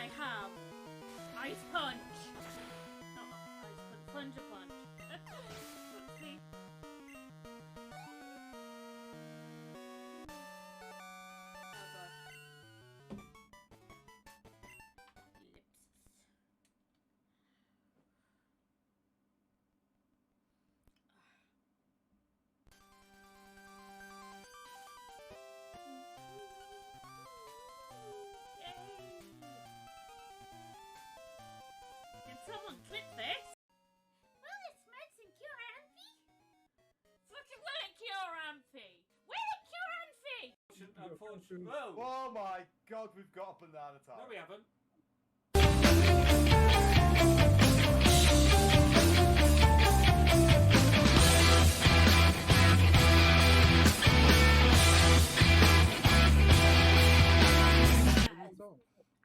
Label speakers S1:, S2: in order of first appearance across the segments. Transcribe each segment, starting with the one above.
S1: I have ice punch. Not ice punch, plunger punch. Oopsie. Oh gosh. Ellipsis. Can someone clip this? Will it smudge and cure Amphi? Fucking will it cure Amphi? Will it cure Amphi?
S2: Unfortunately. Whoa!
S3: Oh my god, we've got a banana time.
S2: No, we haven't.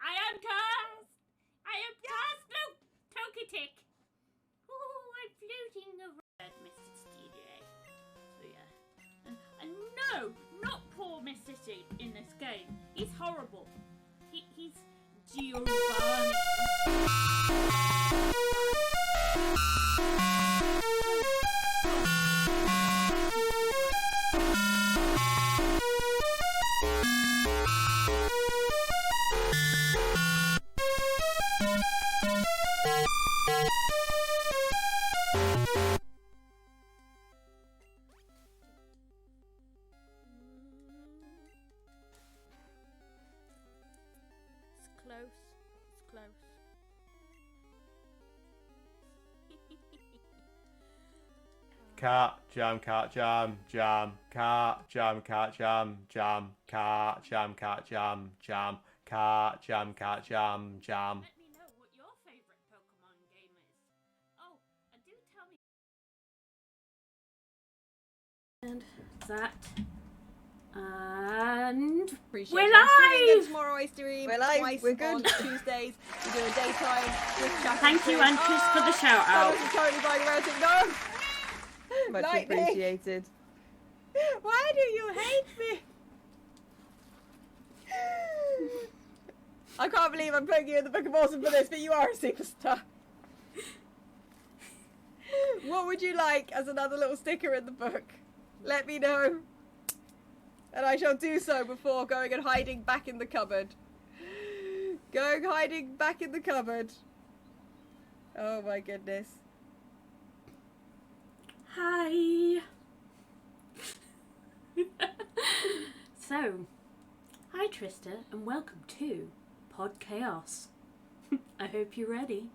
S1: I am Cars! I am Cars! No! Togetic! Ooh, I'm floating around, Mr. DJ. So yeah. And no! Not poor Mr. C in this game. He's horrible. He's Giovanni. It's close. It's close.
S3: Cat, jam, cat, jam, jam, cat, jam, cat, jam, jam, cat, jam, cat, jam, jam, cat, jam, cat, jam, jam.
S1: Let me know what your favorite Pokemon game is. Oh, and do tell me. And that. And
S4: Appreciate
S1: we're
S4: you streaming again
S1: live!
S4: tomorrow. I stream
S5: We're live,
S4: twice
S5: we're good.
S4: on Tuesdays. We do a daytime with chat.
S1: Thank you, Antis, for the shout out.
S4: Someone's totally going around saying no.
S5: Much
S4: Lightning.
S5: appreciated.
S4: Why do you hate me? I can't believe I'm putting you in the Book of Awesome for this, but you are a superstar. What would you like as another little sticker in the book? Let me know. And I shall do so before going and hiding back in the cupboard. Going hiding back in the cupboard. Oh my goodness.
S1: Hi. So, hi Trista, and welcome to Podchaos. I hope you're ready.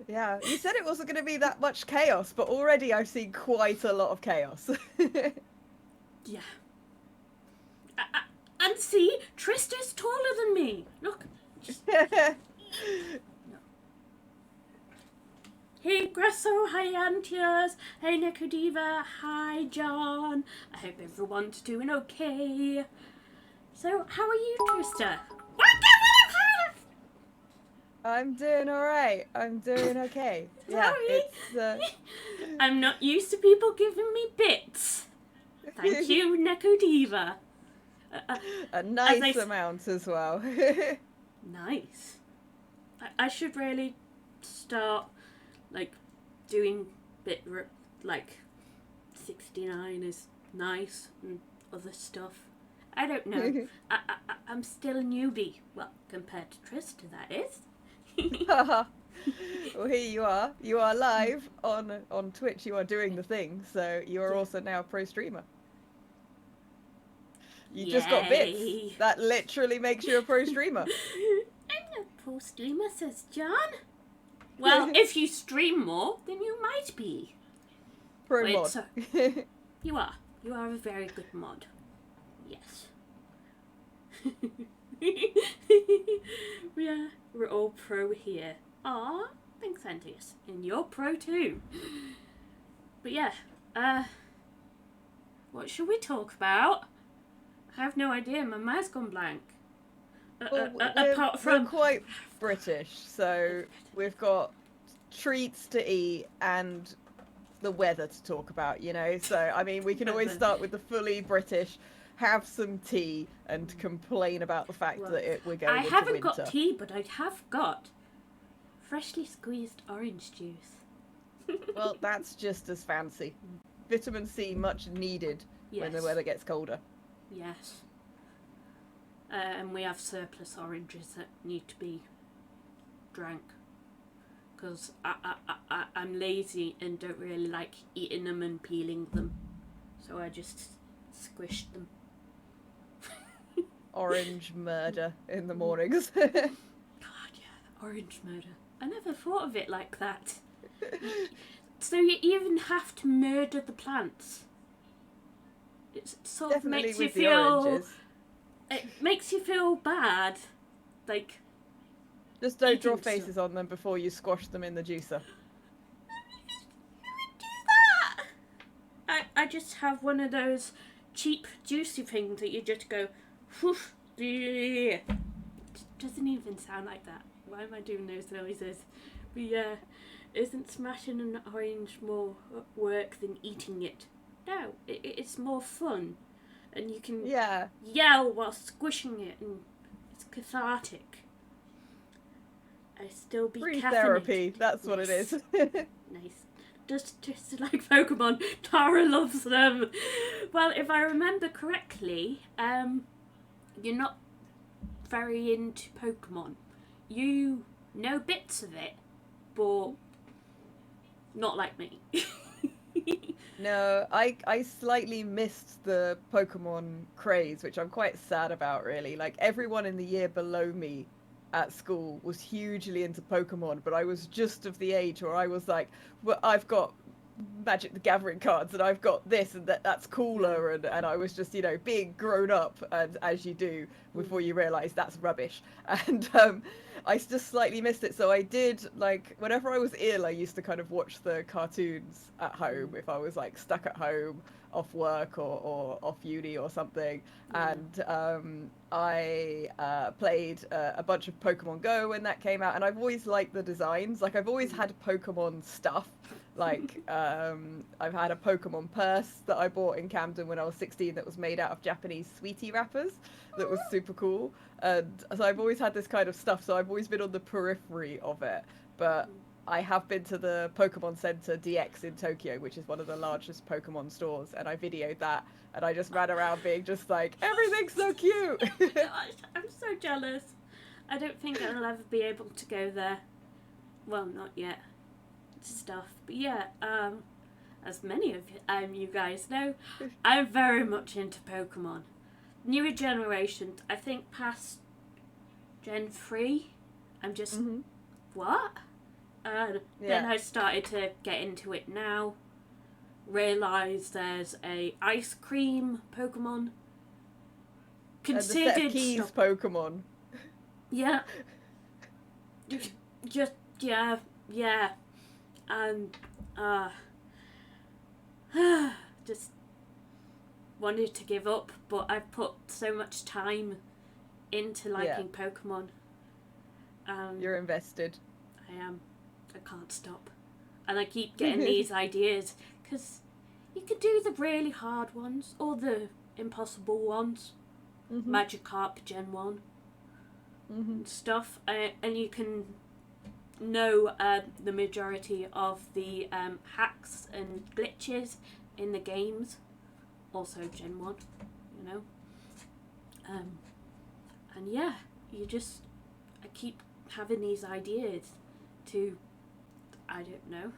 S5: Yeah, you said it wasn't going to be that much chaos, but already I've seen quite a lot of chaos.
S1: Yeah. And see, Trista's taller than me. Look. Just, no. Hey Grasso, hi Antias, hey Nicodiva, hi John. I hope everyone's doing okay. So, how are you, Trista?
S5: I'm doing alright. I'm doing okay. Yeah,
S1: Sorry.
S5: it's...
S1: I'm not used to people giving me bits. Thank you, Nicodiva.
S5: a nice
S1: I
S5: amount as well.
S1: Nice. I should really start, like, doing like 69 is nice and other stuff. I don't know. I'm still a newbie. Well, compared to Trista, that is.
S5: Well, here you are. You are live on Twitch. You are doing the thing, so you are also now a pro streamer. You just got bits.
S1: Yay.
S5: That literally makes you a pro streamer.
S1: I'm a pro streamer, says John. Well, if you stream more, then you might be.
S5: Pro
S1: Wait,
S5: mod.
S1: so- You are. You are a very good mod. Yes. Yeah, we're all pro here. Aw, thanks, Antius. And you're pro too. But yeah, what should we talk about? I have no idea, my mind's gone blank.
S5: Well,
S1: Apart
S5: we're
S1: from...
S5: quite British, so we've got treats to eat and the weather to talk about, you know? So, I mean, we can always start with the fully British. have some tea and complain about the fact
S1: Well,
S5: that we're going
S1: I
S5: into
S1: haven't
S5: winter.
S1: got tea, but I have got freshly squeezed orange juice.
S5: Well, that's just as fancy. Vitamin C much needed when the
S1: Yes.
S5: weather gets colder.
S1: Yes. And we have surplus oranges that need to be drank. Because I'm lazy and don't really like eating them and peeling them. So I just squished them.
S5: Orange murder in the mornings.
S1: God, yeah, orange murder. I never thought of it like that. So you even have to murder the plants. It sort
S5: Definitely
S1: of makes
S5: with
S1: you
S5: the
S1: feel...
S5: oranges.
S1: It makes you feel bad. Like...
S5: Just don't draw
S1: eating stuff.
S5: faces on them before you squash them in the juicer.
S1: Who would do that? I just have one of those cheap juicy things that you just go... Whoosh, it doesn't even sound like that. Why am I doing those noises? But yeah, isn't smashing an orange more work than eating it? No, it's more fun. And you can yell while squishing it, and it's cathartic. I still be
S5: Free
S1: caffeinated.
S5: therapy, that's what it is.
S1: Nice. Just like Pokemon, Tara loves them. Well, if I remember correctly, you're not very into Pokemon. You know bits of it, but not like me.
S5: No, I slightly missed the Pokemon craze, which I'm quite sad about, really. Like, everyone in the year below me at school was hugely into Pokemon, but I was just of the age where I was like, well, I've got Magic the Gathering cards and I've got this and that's cooler, and I was just, you know, being grown up, and as you do before you realise that's rubbish. And I just slightly missed it, so I did, like, whenever I was ill I used to kind of watch the cartoons at home if I was like stuck at home off work or off uni or something. And I played a bunch of Pokemon Go when that came out, and I've always liked the designs. Like, I've always had Pokemon stuff. Like, I've had a Pokemon purse that I bought in Camden when I was 16 that was made out of Japanese sweetie wrappers that was super cool. And so I've always had this kind of stuff, so I've always been on the periphery of it. But I have been to the Pokemon Center DX in Tokyo, which is one of the largest Pokemon stores, and I videoed that, and I just ran around being just like, everything's so cute!
S1: Gosh, I'm so jealous. I don't think I'll ever be able to go there. Well, not yet. Stuff. But yeah, as many of you guys know, I'm very much into Pokemon. Newer generations, I think past Gen 3, I'm just, what? Then I started to get into it now. Realise there's a ice cream Pokemon. Considered
S5: and the set of keys Pokemon.
S1: Yeah. Just, yeah. And, just wanted to give up, but I've put so much time into liking Pokemon.
S5: You're invested.
S1: I am. I can't stop. And I keep getting these ideas, because you could do the really hard ones, or the impossible ones. Magikarp Gen 1 and stuff. And you can know the majority of the hacks and glitches in the games. Also Gen 1, you know. And yeah, I keep having these ideas to, I don't know,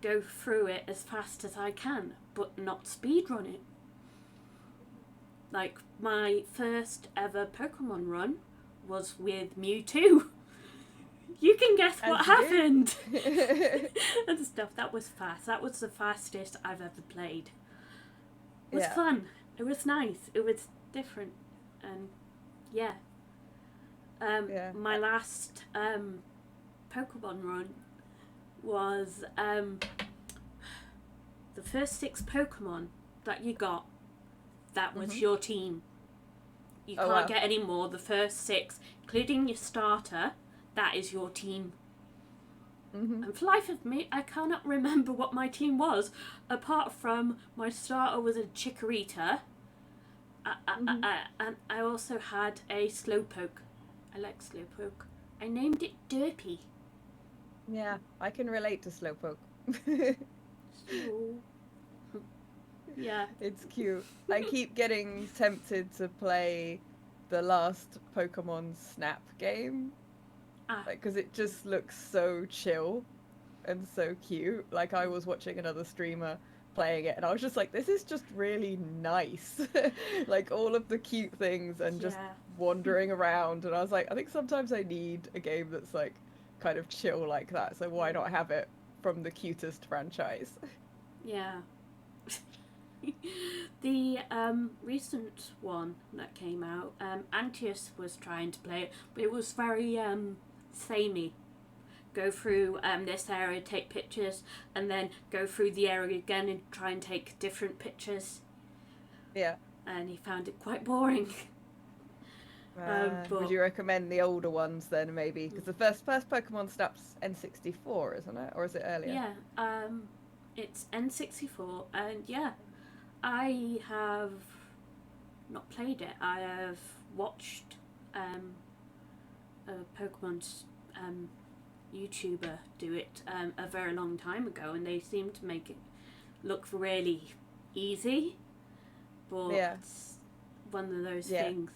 S1: go through it as fast as I can, but not speedrun it. Like, my first ever Pokemon run was with Mewtwo. You can guess what happened. And stuff. That was fast. That was the fastest I've ever played. It was fun. It was nice. It was different. And my last Pokemon run was the first 6 Pokemon that you got. That was your team. You can't get any more. The first 6, including your starter, that is your team.
S5: Mhm.
S1: And for life of me, I cannot remember what my team was, apart from my starter was a Chikorita. And I also had a Slowpoke. I like Slowpoke. I named it Derpy.
S5: Yeah, I can relate to Slowpoke.
S1: So, yeah.
S5: It's cute. I keep getting tempted to play the last Pokemon Snap game, because it just looks so chill and so cute. Like, I was watching another streamer playing it, and I was just like, this is just really nice. Like, all of the cute things and just wandering around. And I was like, I think sometimes I need a game that's like kind of chill like that. So why not have it from the cutest franchise?
S1: Yeah. The recent one that came out, Antius was trying to play it, but it was very samey. Go through this area, take pictures, and then go through the area again and try and take different pictures.
S5: Yeah.
S1: And he found it quite boring.
S5: But would you recommend the older ones then, maybe? Because the first Pokemon Snap's N64, isn't it? Or is it earlier?
S1: Yeah, it's N64, and yeah, I have not played it. I have watched a Pokemon YouTuber do it a very long time ago, and they seem to make it look really easy, but it's one of those things.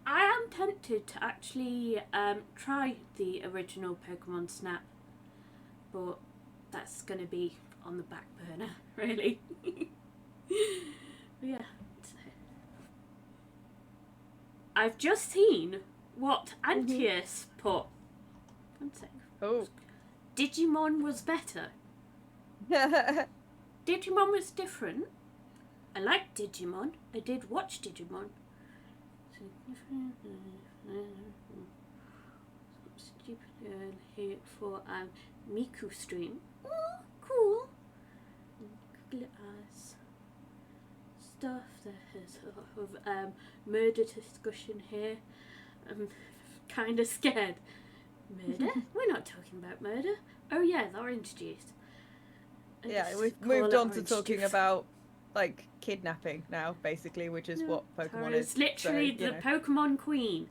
S1: I am tempted to actually try the original Pokemon Snap, but that's going to be on the back burner, really. Yeah. I've just seen what Antius put. One sec.
S5: Oh.
S1: Digimon was better. Digimon was different. I liked Digimon. I did watch Digimon. Stupid here for Miku stream. Oh, cool. Google as stuff. There's a lot of murder discussion here. I'm kind of scared. Murder? We're not talking about murder. Oh yeah, the orange juice.
S5: We've moved on to talking about like kidnapping now, basically, which is what Pokemon is.
S1: It's literally the Pokemon Queen.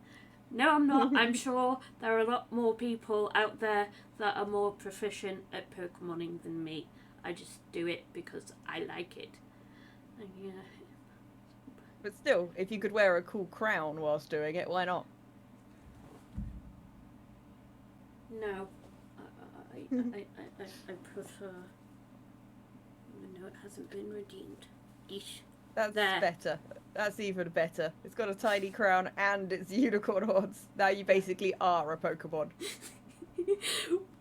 S1: No, I'm not. I'm sure there are a lot more people out there that are more proficient at Pokemoning than me. I just do it because I like it. And, yeah.
S5: But still, if you could wear a cool crown whilst doing it, why not?
S1: No, I prefer. No, it hasn't been redeemed. Eesh.
S5: That's better. That's even better. It's got a tiny crown and it's unicorn horns. Now you basically are a Pokemon.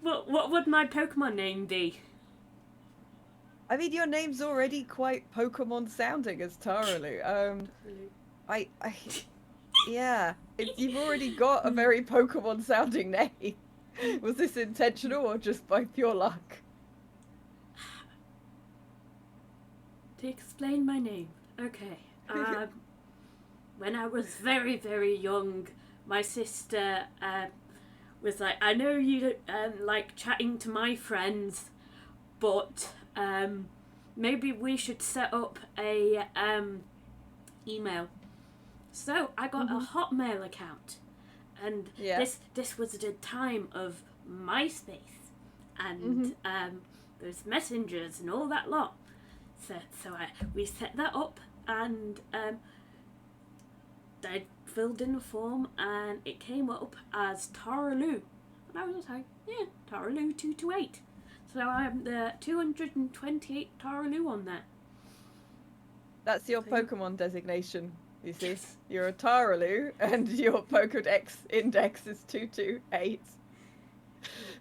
S1: What would my Pokemon name be?
S5: I mean, your name's already quite Pokemon sounding as Taralu. Yeah, you've already got a very Pokemon sounding name. Was this intentional or just by pure luck?
S1: To explain my name, okay. When I was very, very young, my sister was like, I know you like chatting to my friends, but maybe we should set up a email. So I got a Hotmail account, and this was at a time of MySpace and those messengers and all that lot. So we set that up, and I filled in the form, and it came up as Taralu, and I was like, yeah, Taralu 228. So I'm the 228 Taralu on there.
S5: That's your Pokemon designation, you see. You're a Taralu, and your Pokedex index is 228.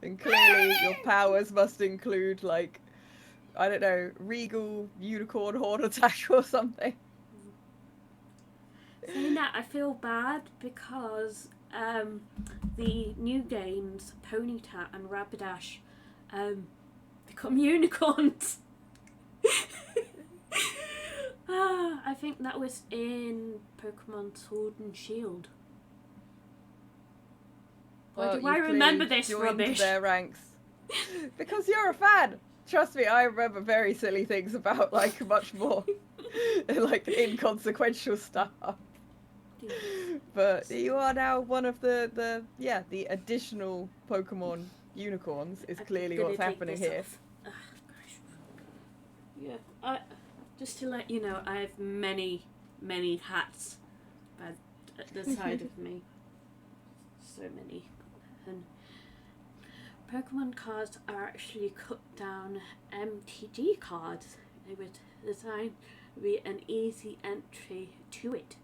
S5: And clearly your powers must include, like, I don't know, Regal Unicorn Horn Attack or something.
S1: Saying that, I feel bad because the new games, Ponyta and Rapidash, become unicorns. I think that was in Pokemon Sword and Shield.
S5: Well,
S1: Why do I remember this
S5: joined
S1: rubbish?
S5: Their ranks. Because you're a fan. Trust me, I remember very silly things about like much more like inconsequential stuff. But you are now one of the additional Pokemon unicorns is clearly what's happening here.
S1: Ugh, gosh. Yeah, just to let you know, I have many hats at the side of me. So many. And Pokemon cards are actually cut down MTG cards. They were designed to be an easy entry to it.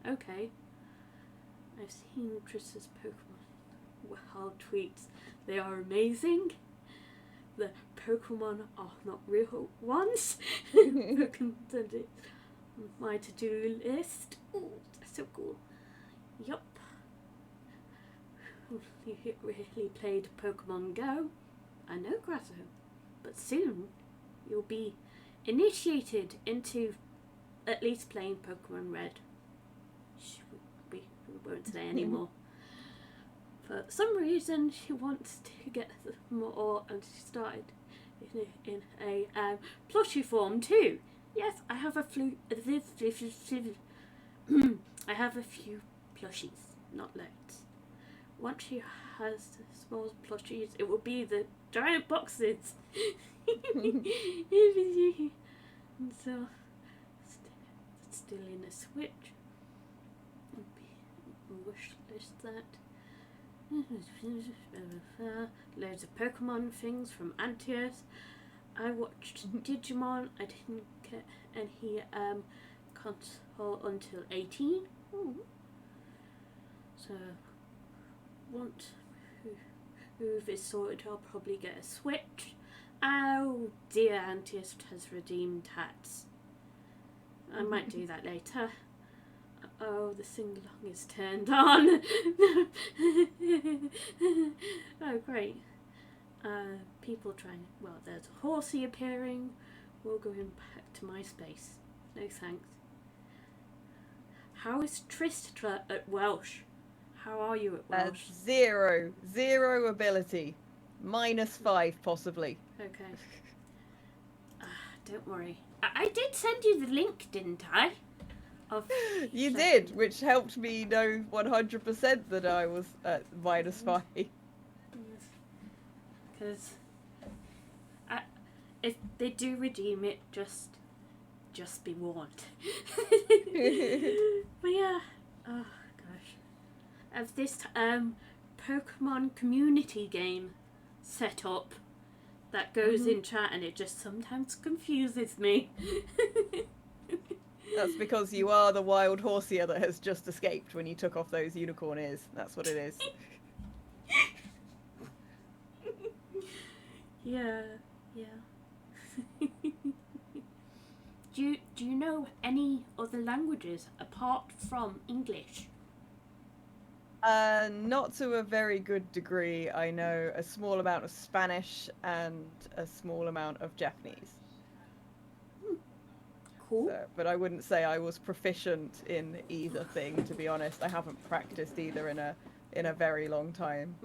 S1: Okay. I've seen Trista's Pokemon wild tweets. They are amazing. The Pokemon are not real ones. Pokemon did it on my to-do list. Ooh, that's so cool. Yup. You really played Pokemon Go. I know, Grasso. But soon, you'll be initiated into at least playing Pokemon Red. We won't say anymore. For some reason, she wants to get more, and she started in a plushie form too. Yes, I have a I have a few plushies, not loads. Once she has the small plushies, it will be the giant boxes. And so, still in a Switch. Wish list that. Loads of Pokemon things from Antios. I watched Digimon. I didn't get any console until 18. Ooh. So once move is sorted, I'll probably get a Switch. Oh dear, Antios has redeemed hats. I might do that later. Oh, the sing-along is turned on. Oh, great. People trying... Well, there's a horsey appearing. We're going back to MySpace. No thanks. How is Trista at Welsh? How are you at Welsh?
S5: Zero ability. -5, possibly.
S1: Okay. Don't worry. I did send you the link, didn't I?
S5: You did, which helped me know 100% that I was at -5.
S1: Because if they do redeem it, just be warned. But yeah, oh gosh, I've this Pokemon community game set up that goes in chat, and it just sometimes confuses me.
S5: That's because you are the wild horsier that has just escaped when you took off those unicorn ears. That's what it is.
S1: Yeah. Do you know any other languages apart from English?
S5: Not to a very good degree. I know a small amount of Spanish and a small amount of Japanese.
S1: Cool.
S5: So, but I wouldn't say I was proficient in either thing, to be honest. I haven't practiced either in a very long time.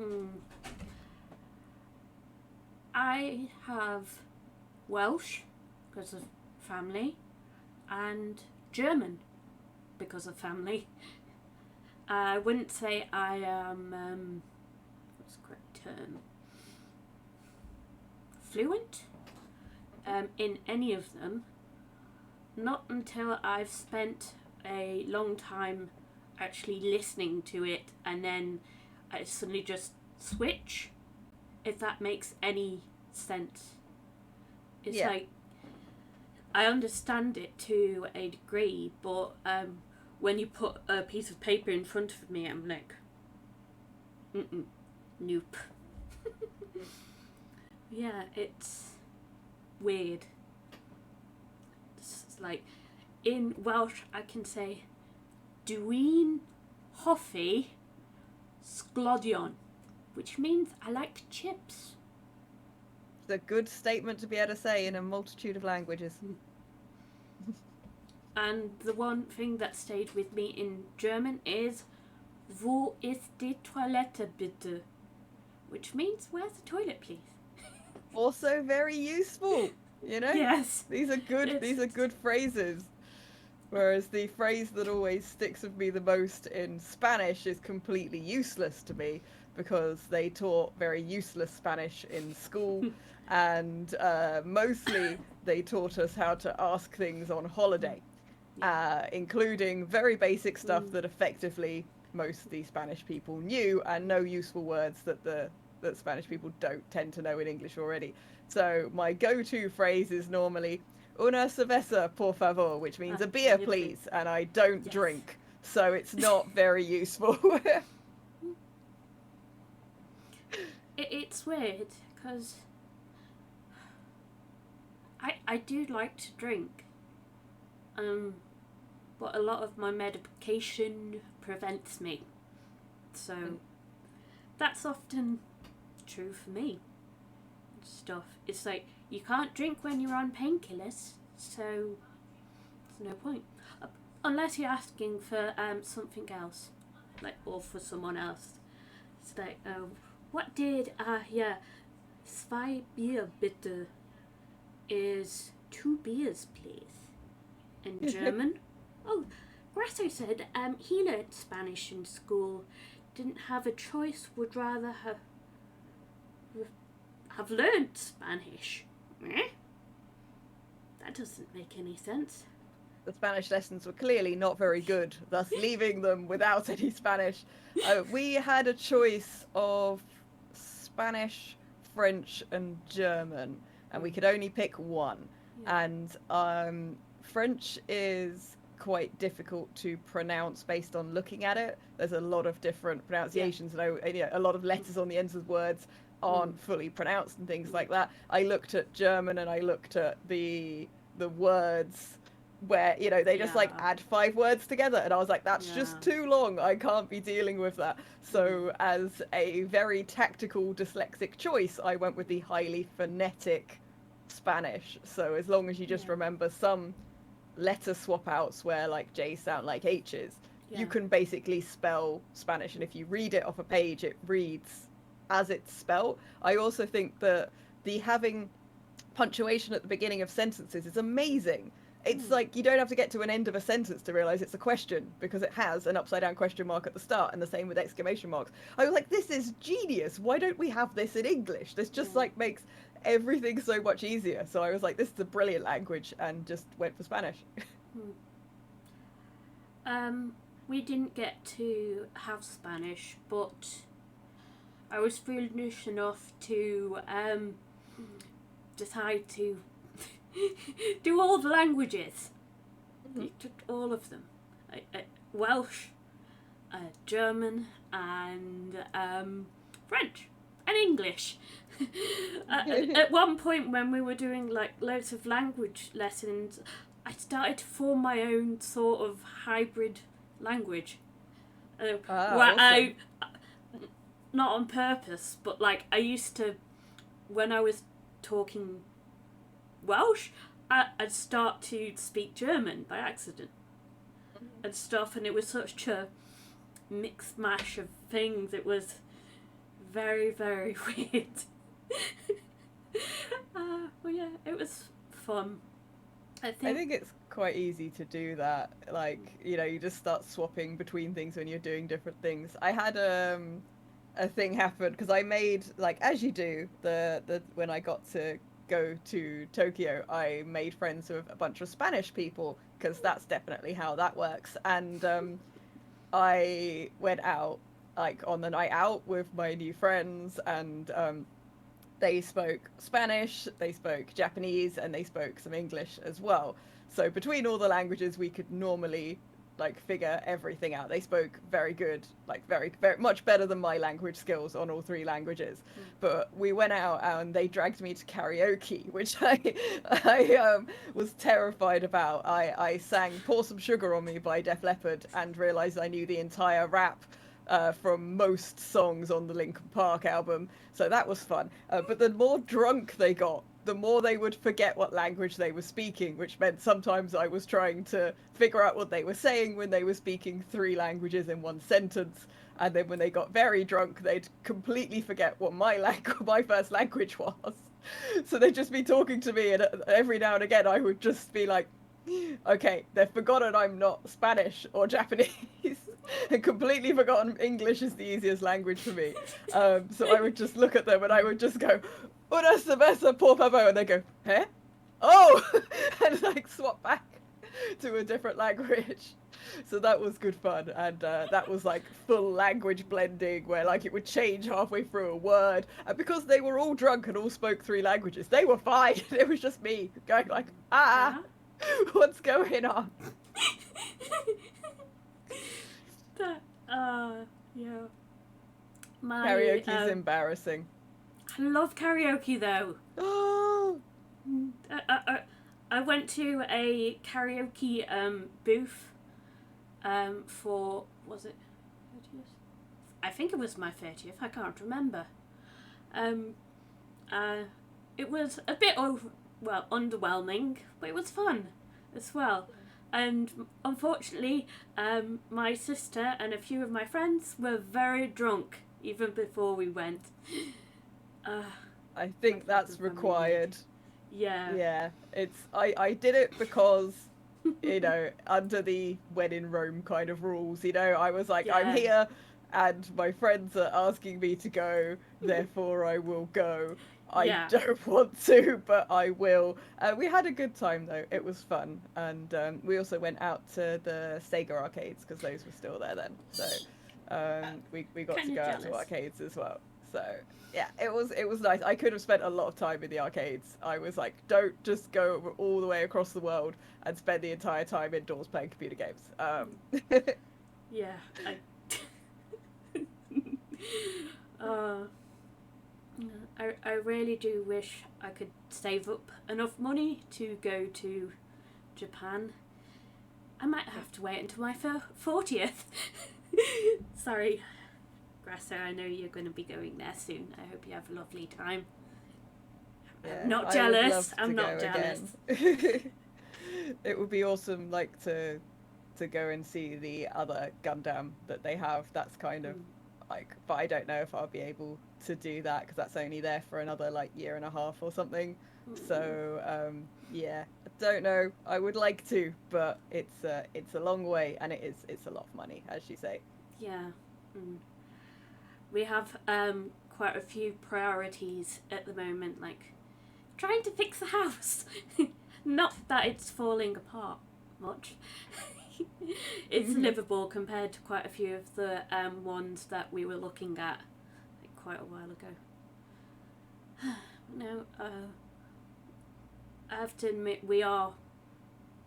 S1: I have Welsh because of family and German because of family. I wouldn't say I am what's the correct term? Fluent in any of them. Not until I've spent a long time actually listening to it, and then I suddenly just switch, if that makes any sense. It's like, I understand it to a degree, but when you put a piece of paper in front of me, I'm like, nope. Yeah, it's weird. It's like, in Welsh I can say Dwi'n hoffi sglodion, which means I like chips.
S5: It's a good statement to be able to say in a multitude of languages.
S1: And the one thing that stayed with me in German is Wo ist die Toilette bitte? which means where's the toilet, please?
S5: Also very useful, you know?
S1: Yes.
S5: These are good phrases. Whereas the phrase that always sticks with me the most in Spanish is completely useless to me because they taught very useless Spanish in school and mostly they taught us how to ask things on holiday, including very basic stuff that effectively most of the Spanish people knew and no useful words that Spanish people don't tend to know in English already. So my go-to phrase is normally una cerveza, por favor, which means a beer, please, and I don't drink, so it's not very useful.
S1: It's weird, because I do like to drink, but a lot of my medication prevents me, so that's often true for me. Stuff. It's like, you can't drink when you're on painkillers, so there's no point. Unless you're asking for something else, like, or for someone else. It's like, what did, zwei Bier bitte is 2 beers, please, in German. Oh, Grasso said he learned Spanish in school, didn't have a choice, would rather have learned Spanish. That doesn't make any sense.
S5: The Spanish lessons were clearly not very good, thus leaving them without any Spanish. We had a choice of Spanish, French, and German, and we could only pick one. Yeah. And French is quite difficult to pronounce based on looking at it. There's a lot of different pronunciations, and a lot of letters on the ends of words aren't fully pronounced and things like that. I looked at German and I looked at the words where, they just like add 5 words together, and I was like, that's just too long, I can't be dealing with that. So as a very tactical dyslexic choice, I went with the highly phonetic Spanish. So as long as you just remember some letter swap outs where like J's sound like H's, you can basically spell Spanish, and if you read it off a page, it reads as it's spelled. I also think that the having punctuation at the beginning of sentences is amazing. It's like you don't have to get to an end of a sentence to realize it's a question, because it has an upside down question mark at the start, and the same with exclamation marks. I was like, this is genius. Why don't we have this in English? This just like makes everything so much easier. So I was like, this is a brilliant language, and just went for Spanish.
S1: We didn't get to have Spanish, but I was foolish enough to decide to do all the languages. You took all of them. Welsh, German, and French, and English. At one point when we were doing like loads of language lessons, I started to form my own sort of hybrid language. Where
S5: awesome.
S1: not on purpose, but like I used to, when I was talking Welsh, I'd start to speak German by accident and stuff, and it was such a mixed mash of things. It was very, very weird. Well, yeah, it was fun. I think
S5: it's quite easy to do that. Like, you just start swapping between things when you're doing different things. I had a thing happen because I made, like, as you do, the when I got to go to Tokyo, I made friends with a bunch of Spanish people, because that's definitely how that works. And I went out, like, on the night out with my new friends, and they spoke Spanish, they spoke Japanese, and they spoke some English as well. So between all the languages, we could normally like figure everything out. They spoke very good, like very, very much better than my language skills on all 3 languages. But we went out and they dragged me to karaoke, which I was terrified about. I sang Pour Some Sugar on Me by Def Leppard and realized I knew the entire rap from most songs on the Linkin Park album. So that was fun. But the more drunk they got, the more they would forget what language they were speaking, which meant sometimes I was trying to figure out what they were saying when they were speaking 3 languages in one sentence. and then when they got very drunk, they'd completely forget what my first language was. So they'd just be talking to me, and every now and again I would just be like, okay, they've forgotten I'm not Spanish or Japanese, and completely forgotten English is the easiest language for me. So I would just look at them and I would just go, una cerveza por favor, and they go, eh? Oh! And like swap back to a different language. So that was good fun, and that was like full language blending where like it would change halfway through a word, and because they were all drunk and all spoke 3 languages, they were fine. It was just me going like, what's going on?
S1: Yeah. My
S5: Karaoke's embarrassing.
S1: I love karaoke though.
S5: Oh!
S1: I went to a karaoke booth for, was it 30th? I think it was my 30th, I can't remember. It was a bit underwhelming, but it was fun as well. And unfortunately, my sister and a few of my friends were very drunk even before we went.
S5: I think that's required.
S1: Yeah.
S5: Yeah, I did it because, you know, under the when in Rome kind of rules, you know, I was like, I'm here and my friends are asking me to go, therefore I will go. I don't want to, but I will. We had a good time though, it was fun, and we also went out to the Sega arcades because those were still there then, so we got to go out to arcades as well. So yeah, it was nice. I could have spent a lot of time in the arcades. I was like, don't just go all the way across the world and spend the entire time indoors playing computer games.
S1: Yeah. I really do wish I could save up enough money to go to Japan. I might have to wait until my 40th. Sorry, Grasso, I know you're going to be going there soon. I hope you have a lovely time.
S5: Yeah,
S1: I'm not jealous. I'm not jealous.
S5: It would be awesome, like, to go and see the other Gundam that they have. That's kind of like, but I don't know if I'll be able to do that because that's only there for another like year and a half or something. So yeah, I don't know. I would like to, but it's a long way, and it's a lot of money, as you say.
S1: Yeah. We have quite a few priorities at the moment, like trying to fix the house. Not that it's falling apart much. It's livable compared to quite a few of the ones that we were looking at like quite a while ago. No, I have to admit we are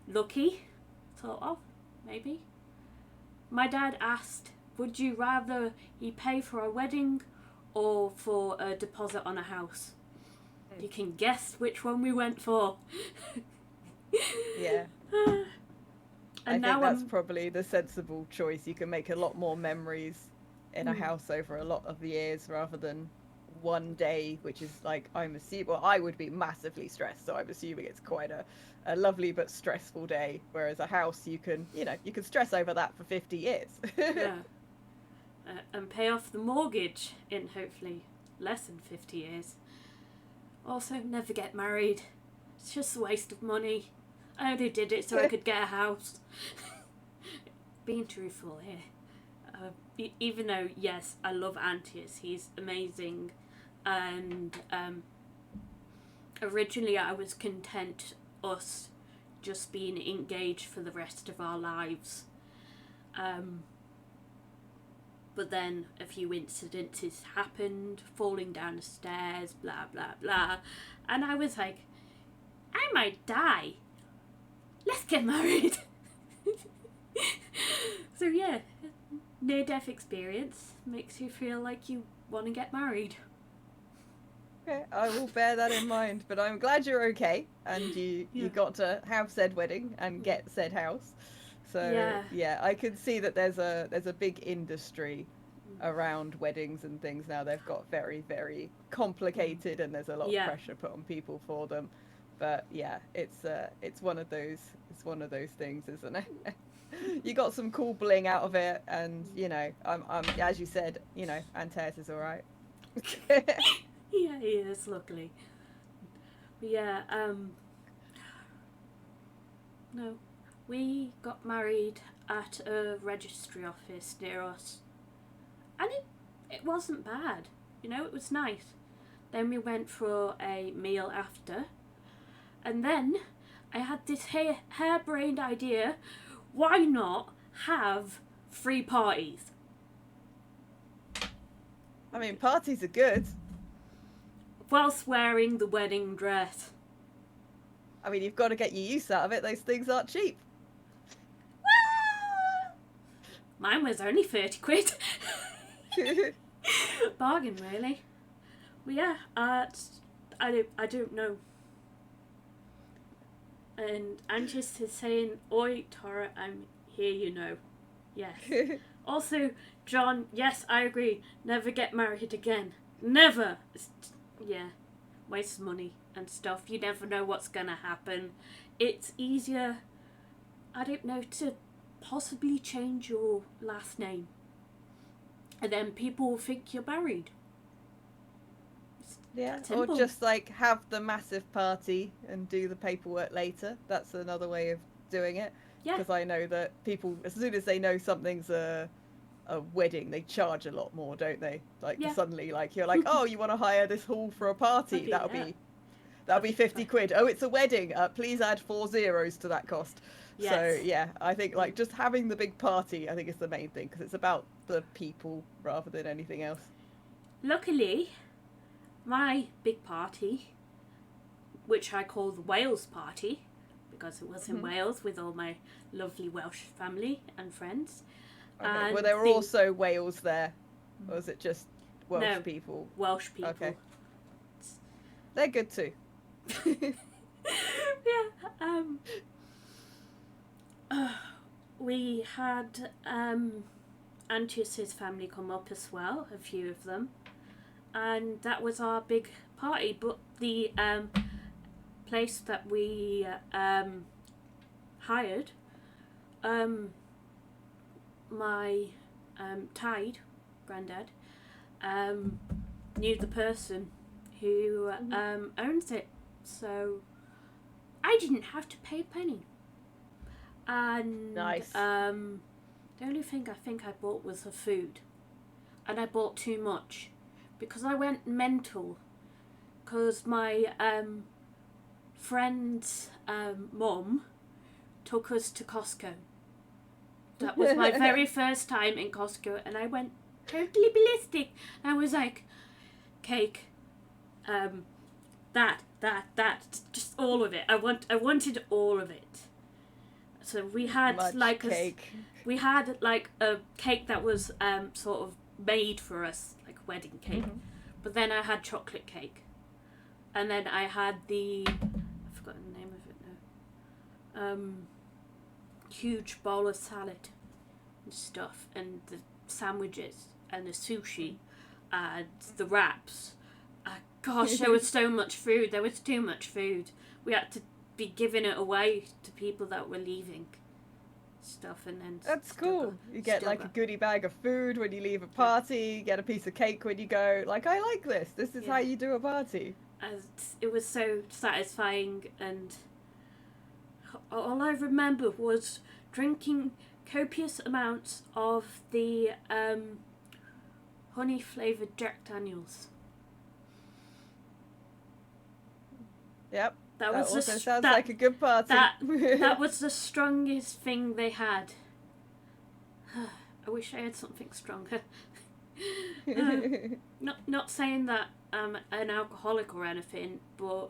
S1: lucky, sort of, maybe. My dad asked, would you rather he pay for a wedding or for a deposit on a house? You can guess which one we went for.
S5: Yeah.
S1: And
S5: I think that's probably the sensible choice. You can make a lot more memories in a house over a lot of years rather than one day, which is like, I'm assuming, well, I would be massively stressed, so I'm assuming it's quite a lovely but stressful day, whereas a house, you can stress over that for 50 years.
S1: Yeah. And pay off the mortgage in hopefully less than 50 years. Also, never get married. It's just a waste of money. I only did it so I could get a house. Being truthful here. Even though, yes, I love Antius. He's amazing. And originally I was content us just being engaged for the rest of our lives. But then a few incidences happened, falling down the stairs, blah, blah, blah. And I was like, I might die. Let's get married. So yeah, near-death experience makes you feel like you want to get married.
S5: Okay, I will bear that in mind, but I'm glad you're okay, and you got to have said wedding and get said house. So yeah, I can see that there's a big industry around weddings and things now. They've got very, very complicated, and there's a lot of pressure put on people for them. But yeah, it's one of those things, isn't it? You got some cool bling out of it, and you know, I'm as you said, you know, Antaeus is all right.
S1: Yeah, he is, luckily. But yeah, no, we got married at a registry office near us, and it wasn't bad. You know, it was nice. Then we went for a meal after, and then I had this harebrained idea: why not have 3 parties?
S5: I mean, parties are good.
S1: Whilst wearing the wedding dress.
S5: I mean, you've got to get your use out of it. Those things aren't cheap.
S1: Mine was only 30 quid. Bargain, really. Well, yeah, I don't know. And Angus is saying, "Oi, Tara, I'm here, you know." Yes. Also, John, yes, I agree. Never get married again. Never. Yeah. Waste money and stuff. You never know what's gonna happen. It's easier, I don't know, to possibly change your last name. And then people will think you're married.
S5: Yeah,
S1: That's
S5: or
S1: simple.
S5: just like have the massive party and do the paperwork later. That's another way of doing it.
S1: Yeah.
S5: Because I know that people, as soon as they know something's a wedding, they charge a lot more, don't they? Like
S1: Yeah.
S5: suddenly, like you're like, oh, you want to hire this hall for a party?
S1: Okay,
S5: That'll
S1: yeah.
S5: be 50 quid. Oh, it's a wedding. Please add 4 zeros to that cost.
S1: Yes.
S5: So yeah, I think like just having the big party, I think is the main thing because it's about the people rather than anything else.
S1: Luckily, my big party, which I call the Wales party, because it was in Wales with all my lovely Welsh family and friends.
S5: Okay.
S1: And
S5: Were there also Wales there, or was it just Welsh
S1: No.
S5: people?
S1: Welsh people.
S5: Okay. They're good too.
S1: Yeah. We had Antius's family come up as well, a few of them, and that was our big party. But the place that we hired, my Tide granddad knew the person who owns it, so I didn't have to pay a penny. And
S5: Nice.
S1: the only thing I think I bought was the food, and I bought too much because I went mental. Because my friend's mum took us to Costco. That was my very first time in Costco, and I went totally ballistic. I was like, cake, that, just all of it. I wanted all of it. So we had
S5: Much
S1: like
S5: cake.
S1: we had like a cake that was sort of made for us, like a wedding cake. But then I had chocolate cake, and then I had I've forgotten the name of it now. Huge bowl of salad and stuff, and the sandwiches and the sushi and the wraps. Gosh, there was so much food. There was too much food. We had to be giving it away to people that were leaving stuff, and then
S5: That's cool. You get like a goodie bag of food when you leave a party, you get a piece of cake when you go. Like, I like this. This is how you do a party.
S1: It was so satisfying, and all I remember was drinking copious amounts of the honey flavoured Jack Daniels.
S5: Yep.
S1: That was
S5: also sounds like a good party.
S1: That was the strongest thing they had. I wish I had something stronger. Not saying that I'm an alcoholic or anything, but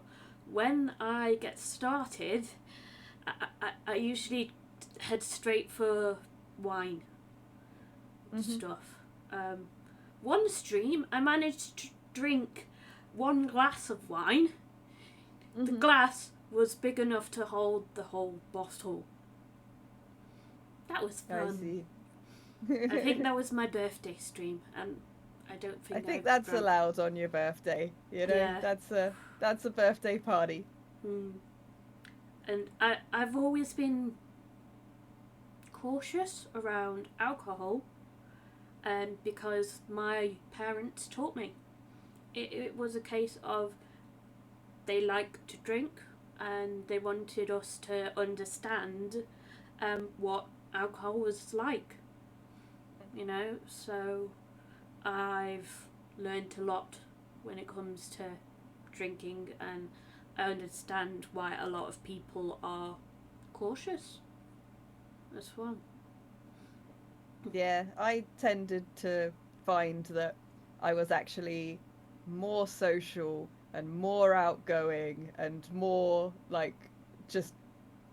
S1: when I get started, I usually head straight for wine and stuff. One stream, I managed to drink 1 glass of wine. The glass was big enough to hold the whole bottle. That was fun.
S5: I see.
S1: I think that was my birthday stream, and I don't think
S5: I think that's
S1: drank.
S5: allowed on your birthday. You know,
S1: Yeah.
S5: that's a birthday party.
S1: And I've always been cautious around alcohol, because my parents taught me. It was a case of they liked to drink and they wanted us to understand what alcohol was like, you know. So I've learned a lot when it comes to drinking, and I understand why a lot of people are cautious as well.
S5: Yeah, I tended to find that I was actually more social and more outgoing and more like just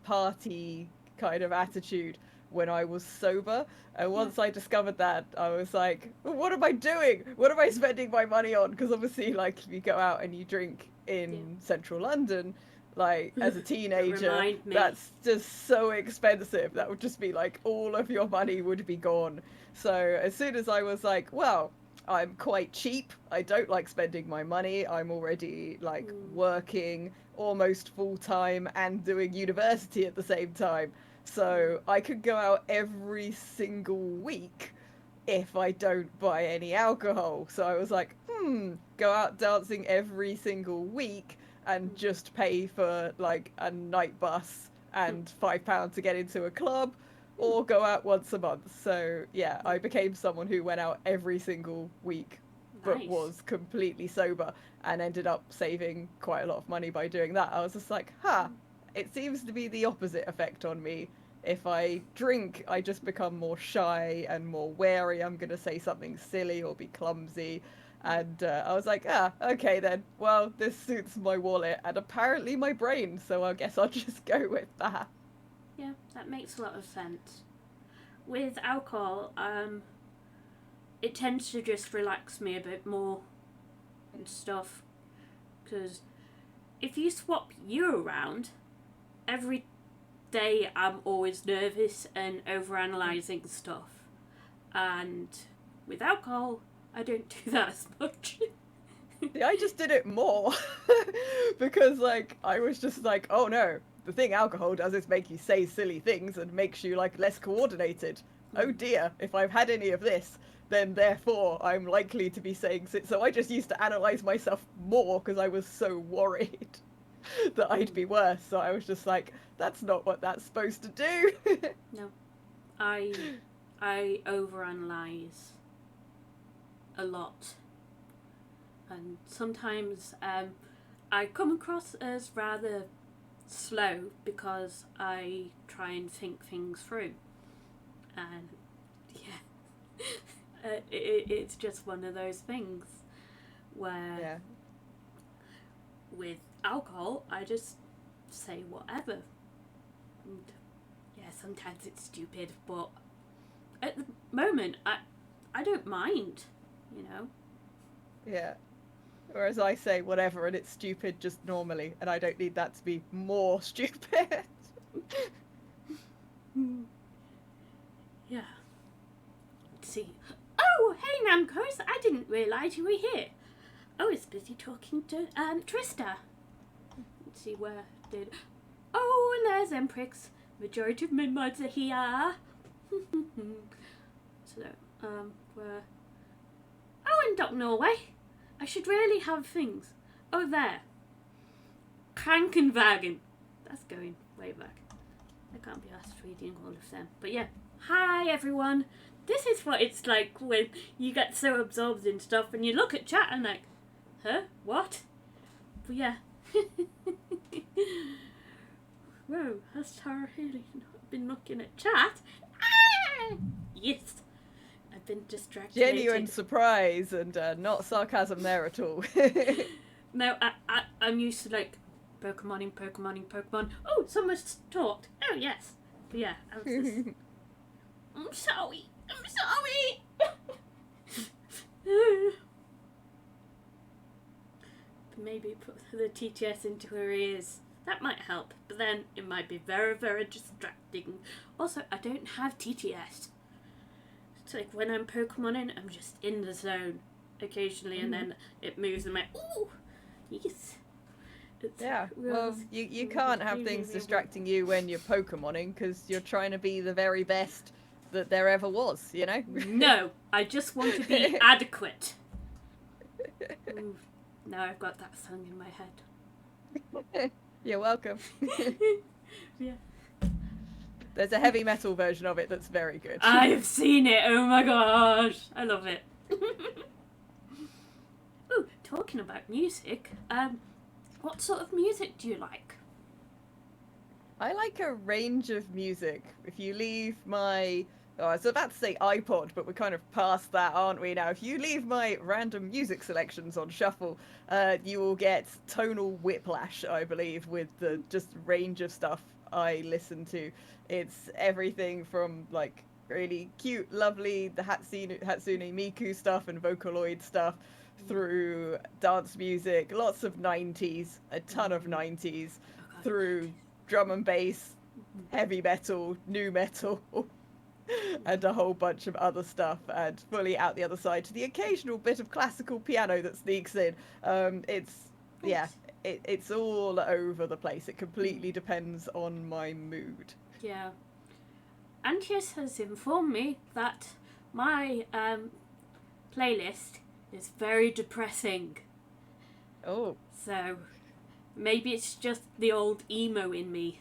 S5: party kind of attitude when I was sober. And once I discovered that, I was like, well, what am I doing? What am I spending my money on? Because obviously, like, if you go out and you drink in central London, like, as a teenager,
S1: Remind me.
S5: that's just so expensive. That would just be like, all of your money would be gone. So as soon as I was like, well, I'm quite cheap, I don't like spending my money, I'm already like working almost full time and doing university at the same time, so I could go out every single week if I don't buy any alcohol. So I was like, go out dancing every single week and just pay for like a night bus and £5 to get into a club, or go out once a month. So yeah, I became someone who went out every single week but
S1: Nice.
S5: was completely sober, and ended up saving quite a lot of money by doing that. I was just like, it seems to be the opposite effect on me. If I drink, I just become more shy and more wary. I'm going to say something silly or be clumsy. And I was like, okay then. Well, this suits my wallet and apparently my brain, so I guess I'll just go with that.
S1: Yeah, that makes a lot of sense. With alcohol, it tends to just relax me a bit more and stuff. Because if you swap you around, every day I'm always nervous and overanalyzing stuff. And with alcohol, I don't do that as much.
S5: Yeah, I just did it more because like I was just like, oh no, the thing alcohol does is make you say silly things and makes you like less coordinated. Oh dear, if I've had any of this, then therefore I'm likely to be saying so I just used to analyze myself more because I was so worried that I'd be worse. So I was just like, that's not what that's supposed to do.
S1: No, I overanalyze a lot, and sometimes I come across as rather slow because I try and think things through, and yeah, it's just one of those things where with alcohol I just say whatever, and yeah, sometimes it's stupid, but at the moment I don't mind, you know.
S5: Yeah. Whereas I say whatever and it's stupid just normally, and I don't need that to be more stupid.
S1: Yeah. Let's see. Oh, hey Namcos, I didn't realise you were here. I was busy talking to Trista. Let's see, where did... Oh, and there's Emprix. Majority of my mods are here. So, where... Oh, and Doc Norway. I should really have things. Oh, there. Krankenwagen. That's going way back. I can't be asked reading all of them. But yeah. Hi, everyone. This is what it's like when you get so absorbed in stuff and you look at chat and like, huh? What? But yeah. Whoa, has Tara really not been looking at chat? Ah! Yes. I've been distracted.
S5: Genuine surprise and not sarcasm there at all.
S1: No, I'm used to like Pokemoning. Oh, someone's talked. Oh, yes. But yeah, I was just... I'm sorry. Maybe put the TTS into her ears. That might help, but then it might be very, very distracting. Also, I don't have TTS. It's like when I'm Pokemoning, I'm just in the zone occasionally, and then it moves and I'm like, ooh, yes.
S5: Yeah, well, you
S1: Mm,
S5: can't have
S1: really,
S5: things
S1: really
S5: distracting you when you're Pokemoning because you're trying to be the very best that there ever was, you know?
S1: No, I just want to be adequate. Ooh, now I've got that song in my head.
S5: You're welcome.
S1: Yeah.
S5: There's a heavy metal version of it that's very good.
S1: I've seen it. Oh my gosh, I love it. Ooh, talking about music, what sort of music do you like?
S5: I like a range of music. If you leave my... Oh, I was about to say iPod, but we're kind of past that, aren't we now? If you leave my random music selections on shuffle, you will get tonal whiplash, I believe, with the just range of stuff I listen to. It's everything from, like, really cute, lovely, the Hatsune Miku stuff and Vocaloid stuff, through dance music, lots of 90s, a ton of 90s, through drum and bass, heavy metal, new metal, and a whole bunch of other stuff, and fully out the other side to the occasional bit of classical piano that sneaks in. It's all over the place. It completely depends on my mood.
S1: Yeah. Antius has informed me that my playlist is very depressing.
S5: Oh.
S1: So maybe it's just the old emo in me.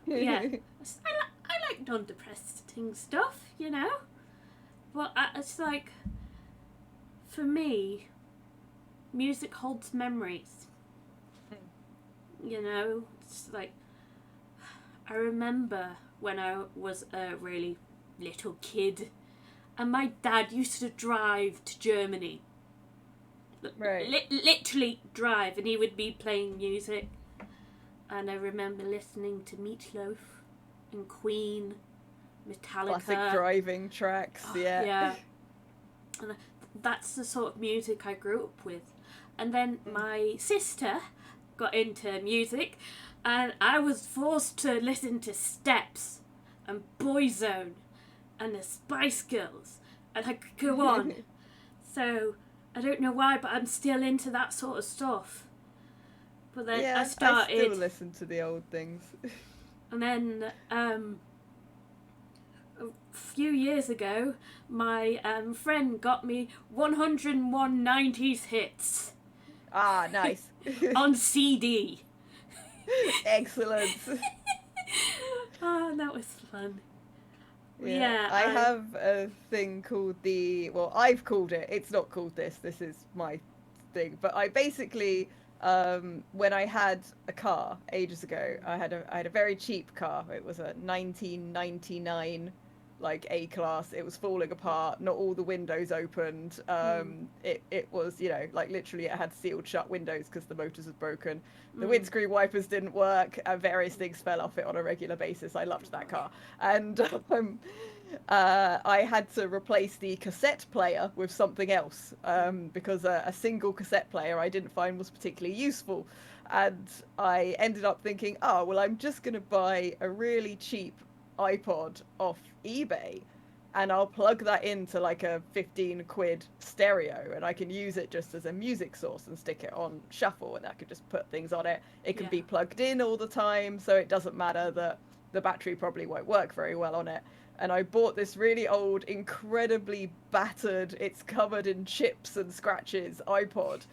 S1: Yeah, I like non-depressing stuff, you know. But it's like, for me, music holds memories. You know, it's like, I remember when I was a really little kid, and my dad used to drive to Germany.
S5: Right.
S1: Literally drive, and he would be playing music. And I remember listening to Meatloaf and Queen, Metallica.
S5: Classic driving tracks, yeah.
S1: Yeah. And that's the sort of music I grew up with. And then my sister got into music, and I was forced to listen to Steps and Boyzone and the Spice Girls, and I could go on. So I don't know why, but I'm still into that sort of stuff. But then
S5: Yeah,
S1: I started.
S5: I still listen to the old things.
S1: And then a few years ago, my friend got me 101 90s hits
S5: Ah, nice.
S1: on CD.
S5: Excellent.
S1: Oh, that was fun. Yeah,
S5: I have a thing called I've called it, it's not called this is my thing, but I basically, when I had a car ages ago, I had a very cheap car. It was a 1999 like A-class. It was falling apart, not all the windows opened. It was, you know, like literally it had sealed shut windows because the motors had broken. The windscreen wipers didn't work, and various things fell off it on a regular basis. I loved that car. And I had to replace the cassette player with something else, because a single cassette player I didn't find was particularly useful. And I ended up thinking, oh, well, I'm just going to buy a really cheap iPod off eBay, and I'll plug that into like a 15 quid stereo, and I can use it just as a music source and stick it on shuffle, and I could just put things on it. It can be plugged in all the time, so it doesn't matter that the battery probably won't work very well on it. And I bought this really old, incredibly battered, it's covered in chips and scratches iPod,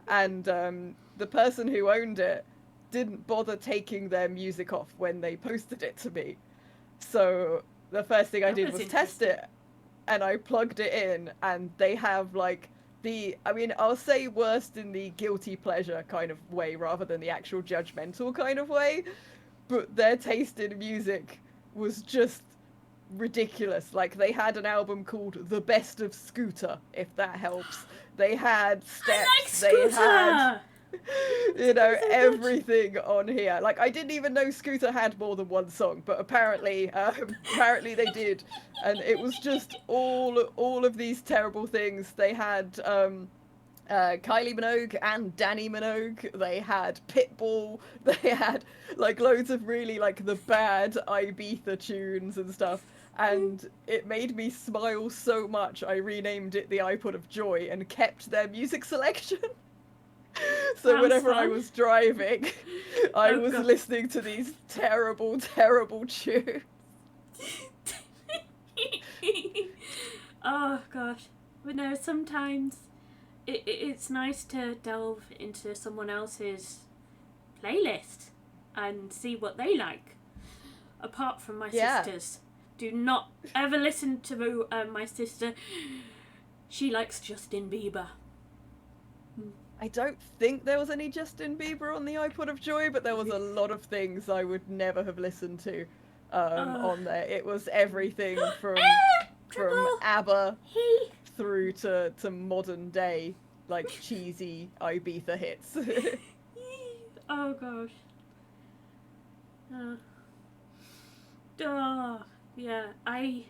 S5: and the person who owned it didn't bother taking their music off when they posted it to me. So the first thing I did was test it, and I plugged it in, and they have like I'll say worst in the guilty pleasure kind of way rather than the actual judgmental kind of way, but their taste in music was just ridiculous. Like, they had an album called The Best of Scooter, if that helps. They had Steps, they had, you know, everything on here. Like, I didn't even know Scooter had more than one song, but apparently they did. And it was just all of these terrible things. They had Kylie Minogue and Danny Minogue. They had Pitbull. They had like loads of really like the bad Ibiza tunes and stuff. And it made me smile so much, I renamed it the iPod of Joy and kept their music selection. So
S1: Sounds
S5: whenever I
S1: fun.
S5: was driving, I
S1: Oh,
S5: was
S1: God.
S5: listening to these terrible, terrible tunes.
S1: Oh gosh, but no. Sometimes it's nice to delve into someone else's playlist and see what they like. Apart from my
S5: Yeah.
S1: sisters, do not ever listen to my sister. She likes Justin Bieber.
S5: I don't think there was any Justin Bieber on the iPod of Joy, but there was a lot of things I would never have listened to on there. It was everything from
S1: Triple
S5: ABBA
S1: he.
S5: through to modern day, like cheesy Ibiza hits.
S1: Oh gosh. Yeah. I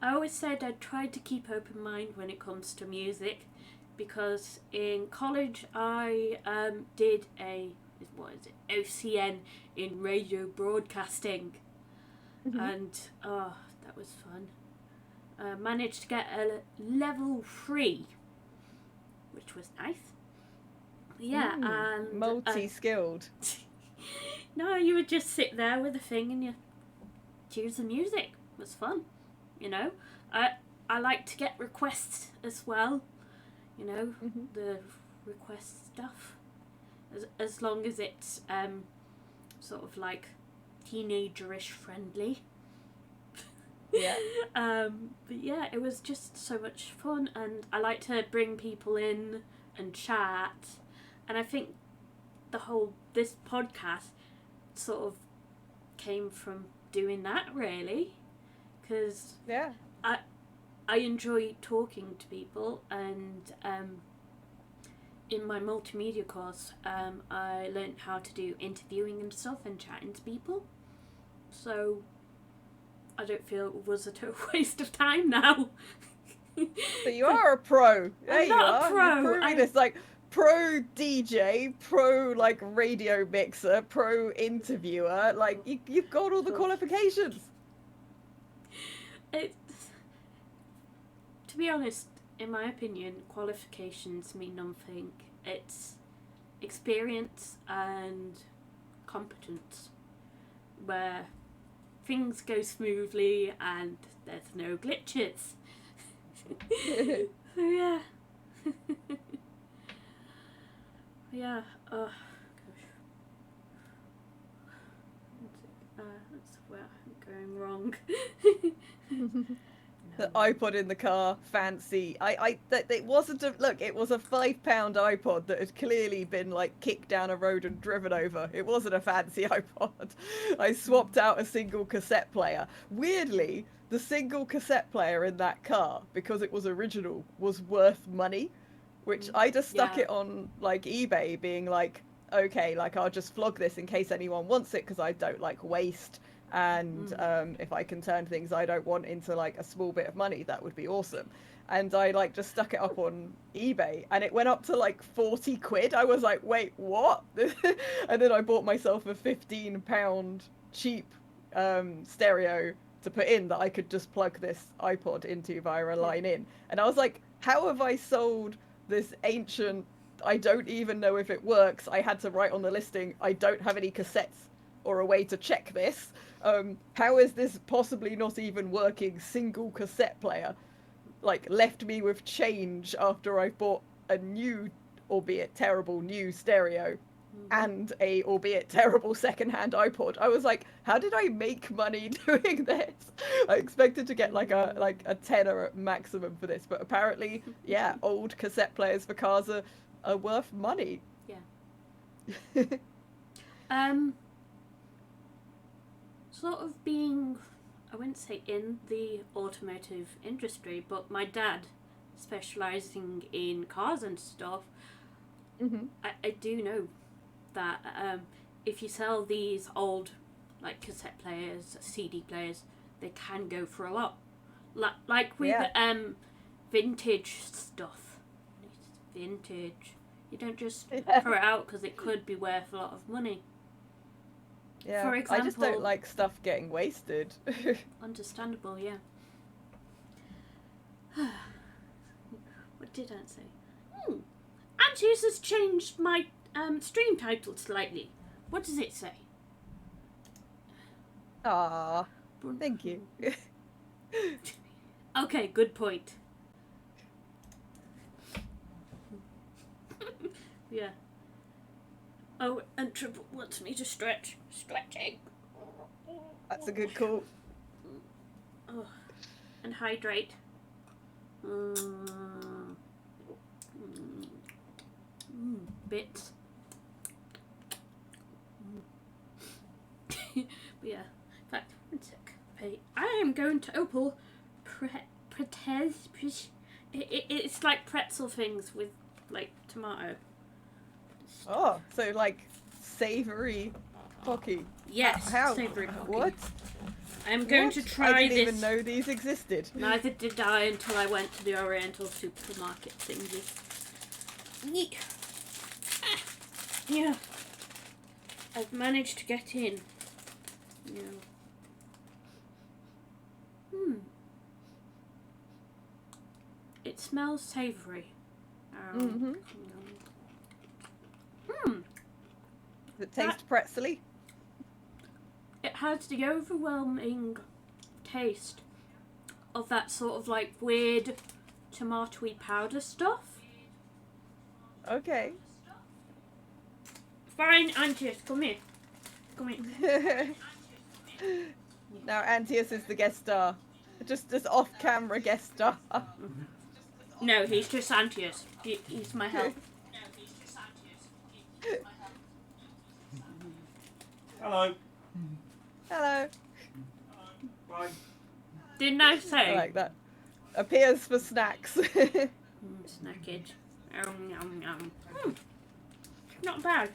S1: always said I'd try to keep open mind when it comes to music, because in college I did a OCN in radio broadcasting, and that was fun. Managed to get a level 3, which was nice. Yeah, and
S5: multi-skilled.
S1: no, you would just sit there with a thing and you choose the music. It was fun, you know. I like to get requests as well, you know, the request stuff, as long as it's sort of like teenagerish friendly.
S5: Yeah.
S1: But yeah, it was just so much fun, and I like to bring people in and chat, and I think this podcast sort of came from doing that, really, because
S5: Yeah.
S1: I enjoy talking to people, and in my multimedia course I learned how to do interviewing and stuff and chatting to people, so I don't feel it was a total waste of time now.
S5: But you are a pro. There
S1: I'm
S5: you
S1: not a
S5: are.
S1: pro.
S5: You're proving this, like, pro DJ, pro like radio mixer, pro interviewer. Like you've got all the qualifications.
S1: To be honest, in my opinion, qualifications mean nothing. It's experience and competence, where things go smoothly and there's no glitches. So yeah. Yeah, oh gosh. That's where I'm going wrong.
S5: The iPod in the car, fancy. It wasn't a look. It was a £5 iPod that had clearly been like kicked down a road and driven over. It wasn't a fancy iPod. I swapped out a single cassette player. Weirdly, the single cassette player in that car, because it was original, was worth money, which I just stuck it on like eBay, being like, okay, like I'll just flog this in case anyone wants it, because I don't like waste. And if I can turn things I don't want into like a small bit of money, that would be awesome. And I like just stuck it up on eBay, and it went up to like 40 quid. I was like, wait, what? And then I bought myself a £15 cheap stereo to put in that I could just plug this iPod into via a line in. And I was like, how have I sold this ancient, I don't even know if it works. I had to write on the listing, I don't have any cassettes or a way to check this. How is this possibly not even working single cassette player, like, left me with change after I bought a new, albeit terrible, new stereo and a albeit terrible secondhand iPod? I was like, how did I make money doing this? I expected to get like a tenner at maximum for this, but apparently, yeah, old cassette players for cars are worth money.
S1: Yeah. Sort of being, I wouldn't say in the automotive industry, but my dad specialising in cars and stuff, I do know that if you sell these old like cassette players, CD players, they can go for a lot. Like with vintage stuff. It's vintage. You don't just throw it out because it could be worth a lot of money.
S5: Yeah,
S1: For example,
S5: I just don't like stuff getting wasted.
S1: Understandable, yeah. What did I say? Antius has changed my stream title slightly. What does it say?
S5: Ah, thank you.
S1: Okay, good point. Yeah. Oh, and Triple wants me to stretch. Stretching.
S5: That's a good call.
S1: Oh, and hydrate. Bits. But yeah, in fact, one sec. I am going to open it's like pretzel things with like tomato.
S5: Oh, so like savoury pocky.
S1: Yes,
S5: How?
S1: savoury pocky.
S5: What?
S1: I'm going
S5: What?
S1: to try
S5: I didn't
S1: this.
S5: even know these existed.
S1: Neither did I until I went to the Oriental supermarket thingy. Yeet. Ah. Yeah. I've managed to get in. Yeah. It smells savoury.
S5: Mm-hmm. Does it taste pretzely?
S1: It has the overwhelming taste of that sort of like weird tomatoey powder stuff.
S5: Okay.
S1: Fine, Antius, come here. Come here.
S5: Now Antius is the guest star. Just as off-camera guest star.
S1: No, he's just Antius. He's my help.
S3: Hello.
S5: Hello.
S3: Bye.
S1: Didn't I
S5: I
S1: say?
S5: like that. Appears for snacks.
S1: Snackage. Yum, yum, yum. Not bad.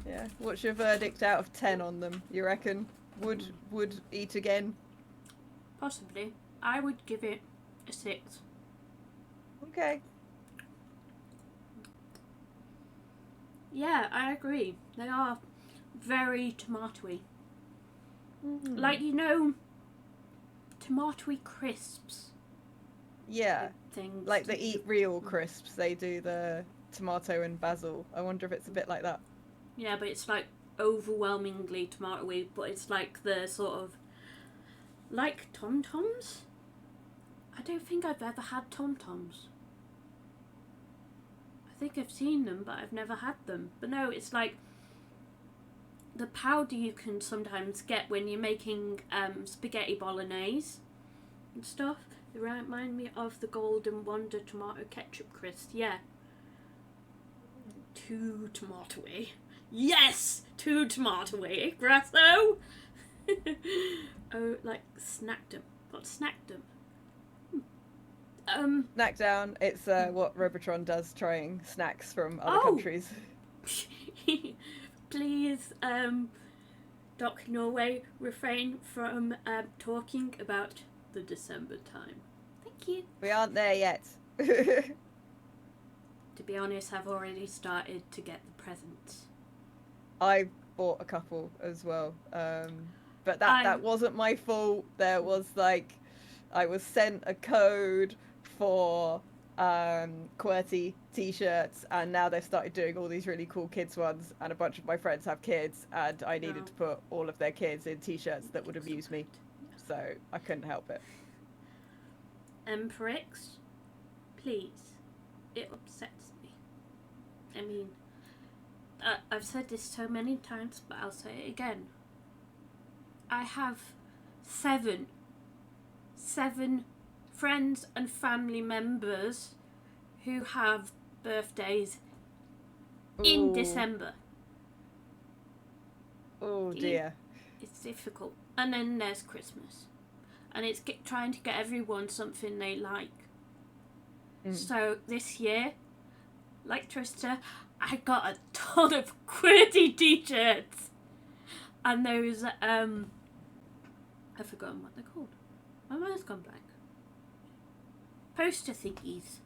S5: Yeah. What's your verdict out of 10 on them? You reckon? Would eat again?
S1: Possibly. I would give it a 6.
S5: Okay.
S1: Yeah, I agree. They are very tomatoey.
S5: Mm.
S1: Like, you know, tomatoey crisps
S5: Yeah.
S1: things.
S5: Like the Eat Real crisps, they do the tomato and basil. I wonder if it's a bit like that.
S1: Yeah, but it's like overwhelmingly tomatoey, but it's like the sort of like Tom Toms. I don't think I've ever had Tom Toms. I think I've seen them, but I've never had them. But no, it's like the powder you can sometimes get when you're making spaghetti bolognese and stuff. They remind me of the Golden Wonder tomato ketchup crisp. Yeah. Too tomatoey. Yes! Too tomatoey. Grasso! Oh, like snacked them. What snacked them?
S5: Snack down. It's what Robotron does, trying snacks from other
S1: Oh.
S5: countries.
S1: Please, Doc Norway, refrain from talking about the December time. Thank you.
S5: We aren't there yet.
S1: To be honest, I've already started to get the presents.
S5: I bought a couple as well, but that wasn't my fault. There was like, I was sent a code for QWERTY t-shirts, and now they've started doing all these really cool kids ones, and a bunch of my friends have kids, and I needed to put all of their kids in t-shirts that would amuse me, so I couldn't help it.
S1: Emperix, please. It upsets me. I mean, I've said this so many times, but I'll say it again. I have seven friends and family members who have birthdays in
S5: Ooh.
S1: December.
S5: Oh dear.
S1: It's difficult. And then there's Christmas. And it's trying to get everyone something they like. So this year, like Trista, I got a ton of QWERTY t-shirts. And those, I've forgotten what they're called. My mind's gone blank. Poster thingies.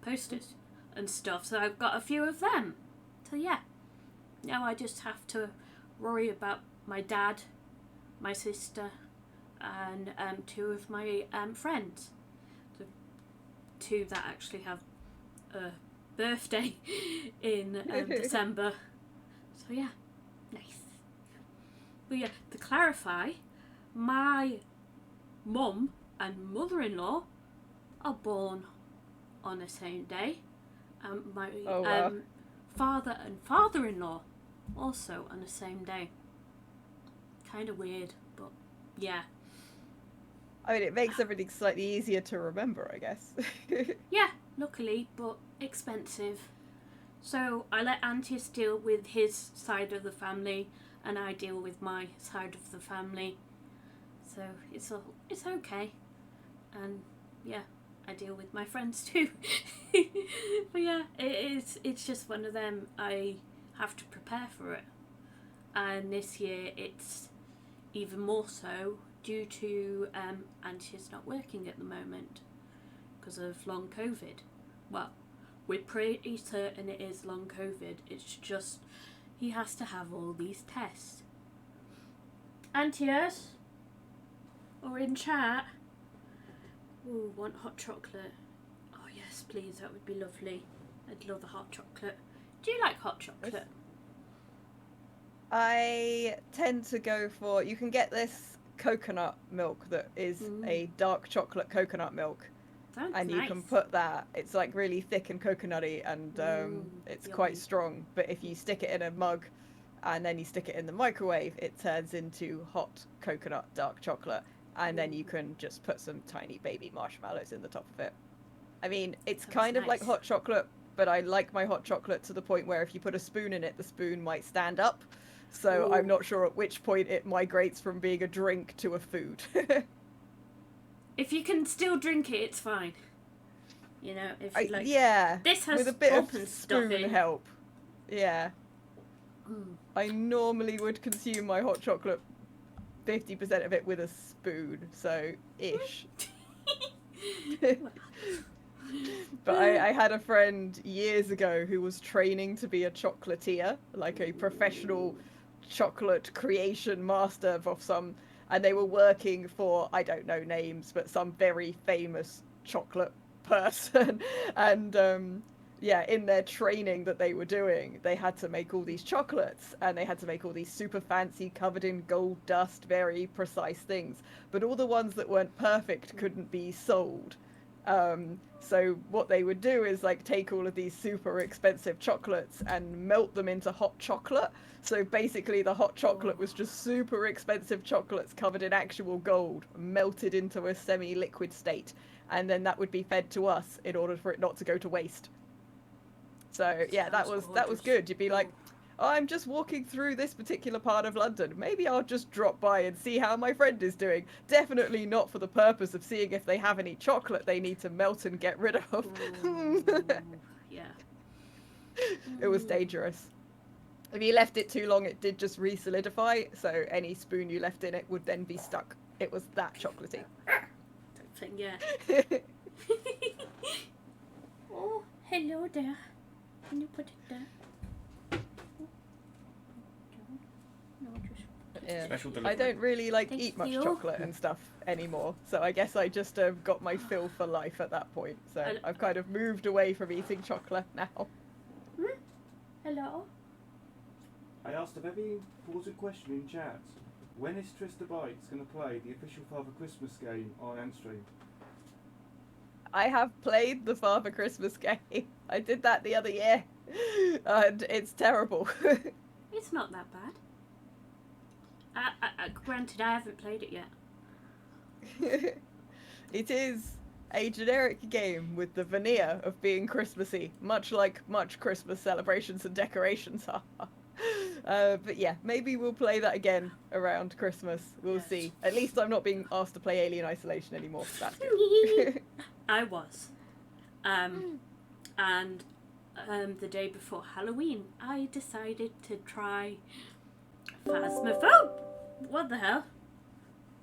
S1: Posters and stuff. So I've got a few of them. So yeah. Now I just have to worry about my dad, my sister, and 2 of my friends. So two that actually have a birthday in December. So yeah, nice. But yeah, to clarify, my mum and mother-in-law are born on the same day. My
S5: wow.
S1: father and father-in-law also on the same day. Kind of weird, but yeah.
S5: I mean, it makes everything slightly easier to remember, I guess.
S1: Yeah, luckily, but expensive. So I let Antius deal with his side of the family, and I deal with my side of the family. So it's okay, and yeah, I deal with my friends too. But yeah, it's just one of them. I have to prepare for it, and this year it's even more so due to Antius not working at the moment because of long COVID. Well, we're pretty certain it is long COVID. It's just he has to have all these tests. Antius, or in chat. Ooh, want hot chocolate? Oh yes, please. That would be lovely. I'd love a hot chocolate. Do you like hot chocolate?
S5: I tend to go for, you can get this coconut milk that is a dark chocolate coconut milk.
S1: Sounds
S5: And
S1: nice.
S5: you can put that, it's like really thick and coconutty, and it's
S1: yummy.
S5: quite strong. But if you stick it in a mug and then you stick it in the microwave, it turns into hot coconut dark chocolate. And then you can just put some tiny baby marshmallows in the top of it. I mean, it's
S1: Sounds
S5: kind of like
S1: nice.
S5: hot chocolate, but I like my hot chocolate to the point where if you put a spoon in it, the spoon might stand up. So I'm
S1: Ooh.
S5: not sure at which point it migrates from being a drink to a food.
S1: If you can still drink it, it's fine. You know, if you like.
S5: Yeah,
S1: This has
S5: with a bit
S1: pulp
S5: of
S1: and stuff
S5: spoon
S1: in.
S5: help. Yeah.
S1: Mm.
S5: I normally would consume my hot chocolate 50% of it with a spoon, so ish. But I had a friend years ago who was training to be a chocolatier, like a professional chocolate creation master of some, and they were working for, I don't know names, but some very famous chocolate person. And yeah, in their training that they were doing, they had to make all these chocolates, and they had to make all these super fancy, covered in gold dust, very precise things. But all the ones that weren't perfect couldn't be sold. So what they would do is like take all of these super expensive chocolates and melt them into hot chocolate. So basically the hot chocolate was just super expensive chocolates covered in actual gold, melted into a semi-liquid state. And then that would be fed to us in order for it not to go to waste. So yeah, that was
S1: gorgeous.
S5: good. You'd be like, oh, I'm just walking through this particular part of London. Maybe I'll just drop by and see how my friend is doing. Definitely not for the purpose of seeing if they have any chocolate they need to melt and get rid of.
S1: Ooh, yeah.
S5: It was dangerous. If you left it too long, it did just re-solidify, so any spoon you left in it would then be stuck. It was that chocolatey.
S1: Yeah. Oh, hello there. Can you put it there? No, just.
S5: Yeah.
S2: Special
S5: I
S2: delivery.
S5: don't really like
S1: Thank
S5: eat much
S1: you.
S5: chocolate and stuff anymore, so I guess I just got my fill for life at that point. So I've kind of moved away from eating chocolate now.
S1: Hello.
S2: I asked a very important question in chat. When is TristaBytes going to play the official Father Christmas game on Antstream?
S5: I have played the Father Christmas game. I did that the other year, and it's terrible.
S1: It's not that bad. Granted, I haven't played it yet.
S5: It is a generic game with the veneer of being Christmassy, much like much Christmas celebrations and decorations are. But yeah, maybe we'll play that again around Christmas. We'll
S1: Yes.
S5: see. At least I'm not being asked to play Alien Isolation anymore. That's good.
S1: I was. And the day before Halloween, I decided to try Phasmophobia. What the hell?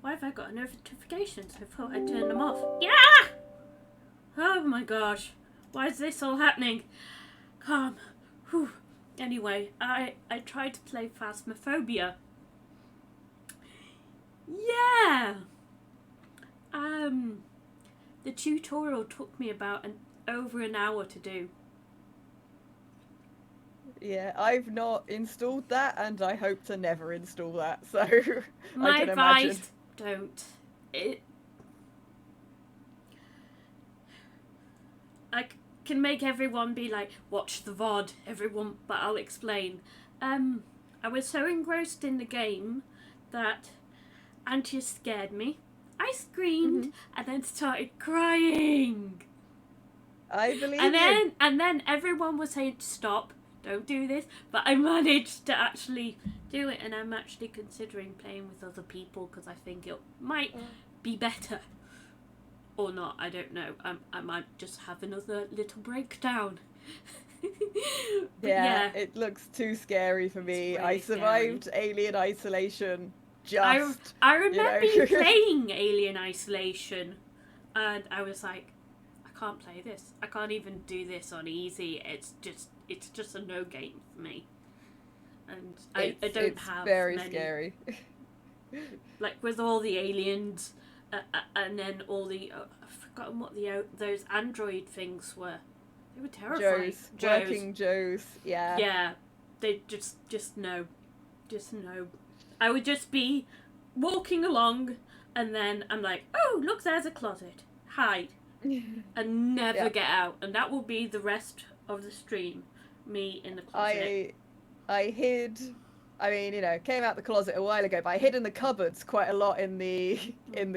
S1: Why have I got notifications? I thought I'd turn them off. Yeah! Oh my gosh. Why is this all happening? Calm. Whew. Anyway, I tried to play Phasmophobia. Yeah! The tutorial took me about over an hour to do.
S5: Yeah, I've not installed that, and I hope to never install that. So
S1: My
S5: I can
S1: advice:
S5: imagine.
S1: don't. I can make everyone be like, watch the VOD, everyone, but I'll explain. I was so engrossed in the game that Antius scared me. I screamed and then started crying.
S5: I believe you.
S1: And then everyone was saying, stop, don't do this. But I managed to actually do it, and I'm actually considering playing with other people because I think it might be better. Or not, I don't know. I might just have another little breakdown.
S5: Yeah, it looks too scary for me.
S1: Really
S5: I survived Alien Isolation. Just
S1: I remember
S5: you know.
S1: playing Alien Isolation, and I was like, I can't play this. I can't even do this on easy. It's just a no game for me. And I don't have
S5: very
S1: many,
S5: scary.
S1: like with all the aliens, and then all the I've forgotten what those android things were. They were terrifying.
S5: Working Joes. Yeah.
S1: Yeah, they just no. I would just be walking along, and then I'm like, oh, look, there's a closet. Hide. And never get out. And that will be the rest of the stream. Me in the closet.
S5: I hid. I mean, came out the closet a while ago, but I hid in the cupboards quite a lot in the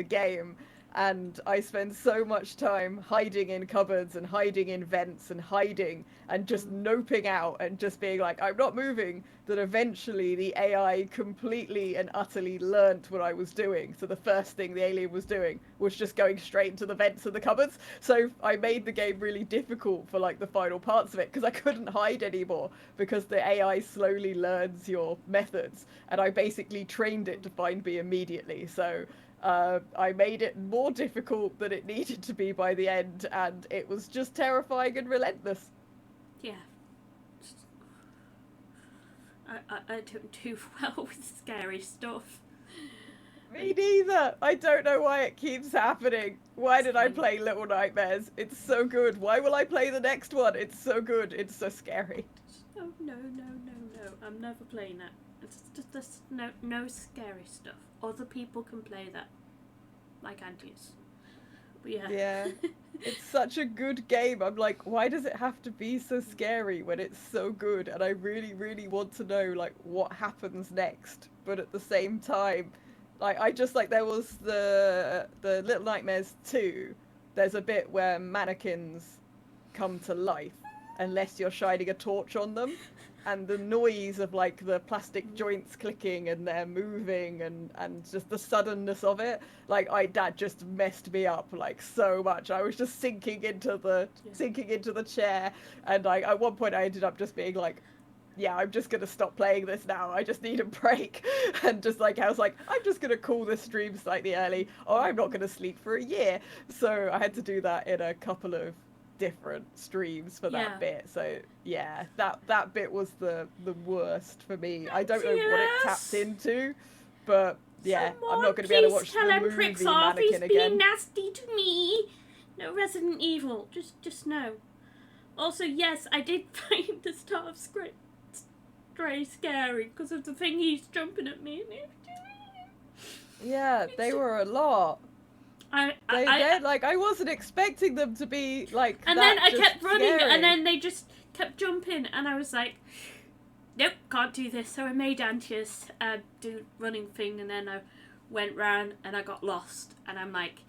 S5: game. And I spend so much time hiding in cupboards and hiding in vents and hiding and just noping out and just being like, I'm not moving, that eventually the AI completely and utterly learnt what I was doing. So the first thing the alien was doing was just going straight into the vents of the cupboards. So I made the game really difficult for like the final parts of it because I couldn't hide anymore because the AI slowly learns your methods. And I basically trained it to find me immediately. So I made it more difficult than it needed to be by the end, and it was just terrifying and relentless.
S1: Yeah. I don't do well with scary stuff.
S5: Me neither. I don't know why it keeps happening. Why did I play Little Nightmares? It's so good. Why will I play the next one? It's so good. It's so scary.
S1: Oh, no. I'm never playing that. It's just no scary stuff. Other people can play that. Like Antius. But yeah.
S5: Yeah. It's such a good game. I'm like, why does it have to be so scary when it's so good? And I really, really want to know, like, what happens next. But at the same time, like, I just, like, there was the Little Nightmares 2. There's a bit where mannequins come to life unless you're shining a torch on them. And the noise of, like, the plastic joints clicking and they're moving and just the suddenness of it, like, that just messed me up, like, so much. I was just sinking into the chair, and at one point I ended up just being like, yeah, I'm just gonna stop playing this now. I just need a break. And just like, I was like, I'm just gonna call this stream slightly early, or I'm not gonna sleep for a year. So I had to do that in a couple of different streams for that bit. So yeah, that bit was the worst for me. I don't know what it tapped into, but yeah, I'm not going to be able to watch the movie Mannequin again.
S1: Being nasty to me. No Resident Evil. Just no. Also, yes, I did find the start of script very scary because of the thing he's jumping at me and everything.
S5: Yeah, they were a lot. I wasn't expecting them to be like.
S1: And
S5: that
S1: then I kept running,
S5: scary.
S1: and then they just kept jumping, and I was like, nope, can't do this. So I made Antius do running thing, and then I went round and I got lost, and I'm like,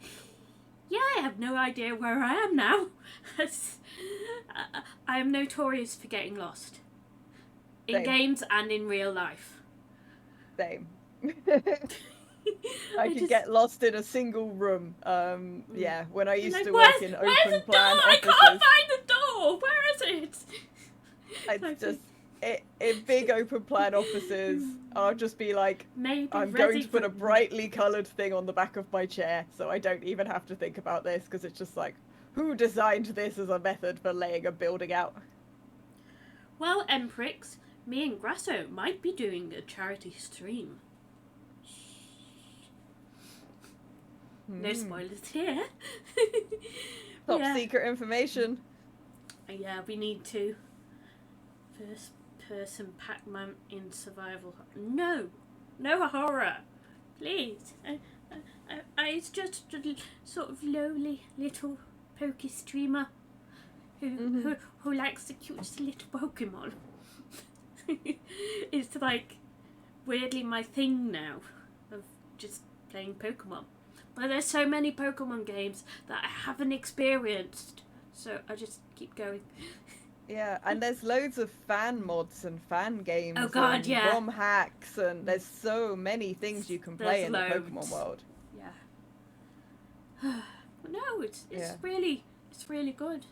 S1: yeah, I have no idea where I am now. I am notorious for getting lost in games and in real life.
S5: Same. I could get lost in a single room. Yeah, when I used to work in open plan offices.
S1: I can't find the door. Where is it?
S5: It's just in big open plan offices. I'll just be like, I'm going to put a brightly coloured thing on the back of my chair, so I don't even have to think about this because it's just like, who designed this as a method for laying a building out?
S1: Well, Emprix, me and Grasso might be doing a charity stream. No spoilers here.
S5: Top
S1: Yeah.
S5: secret information.
S1: Yeah, we need to. First person Pac-Man in survival. No horror, please. It's just a sort of lowly little pokey streamer who likes the cutest little Pokemon. It's like weirdly my thing now of just playing Pokemon. But there's so many Pokemon games that I haven't experienced, so I just keep going.
S5: Yeah, and there's loads of fan mods and fan games.
S1: Oh God,
S5: and
S1: yeah.
S5: ROM hacks, and there's so many things you can play
S1: There's
S5: in
S1: loads.
S5: the Pokemon world.
S1: Yeah. No, it's
S5: Yeah.
S1: really good.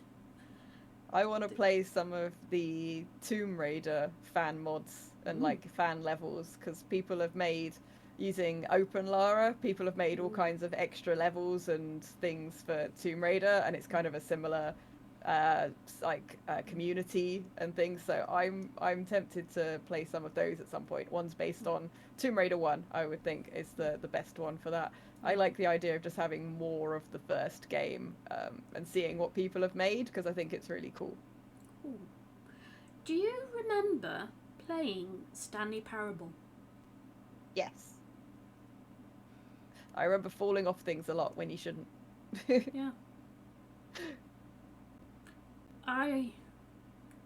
S5: I want to play some of the Tomb Raider fan mods and like fan levels, because people have made, using OpenLara, people have made all kinds of extra levels and things for Tomb Raider, and it's kind of a similar community and things. So I'm tempted to play some of those at some point. One's based on Tomb Raider 1, I would think is the best one for that. I like the idea of just having more of the first game and seeing what people have made, because I think it's really cool.
S1: Ooh. Do you remember playing Stanley Parable?
S5: Yes. I remember falling off things a lot when you shouldn't.
S1: Yeah. I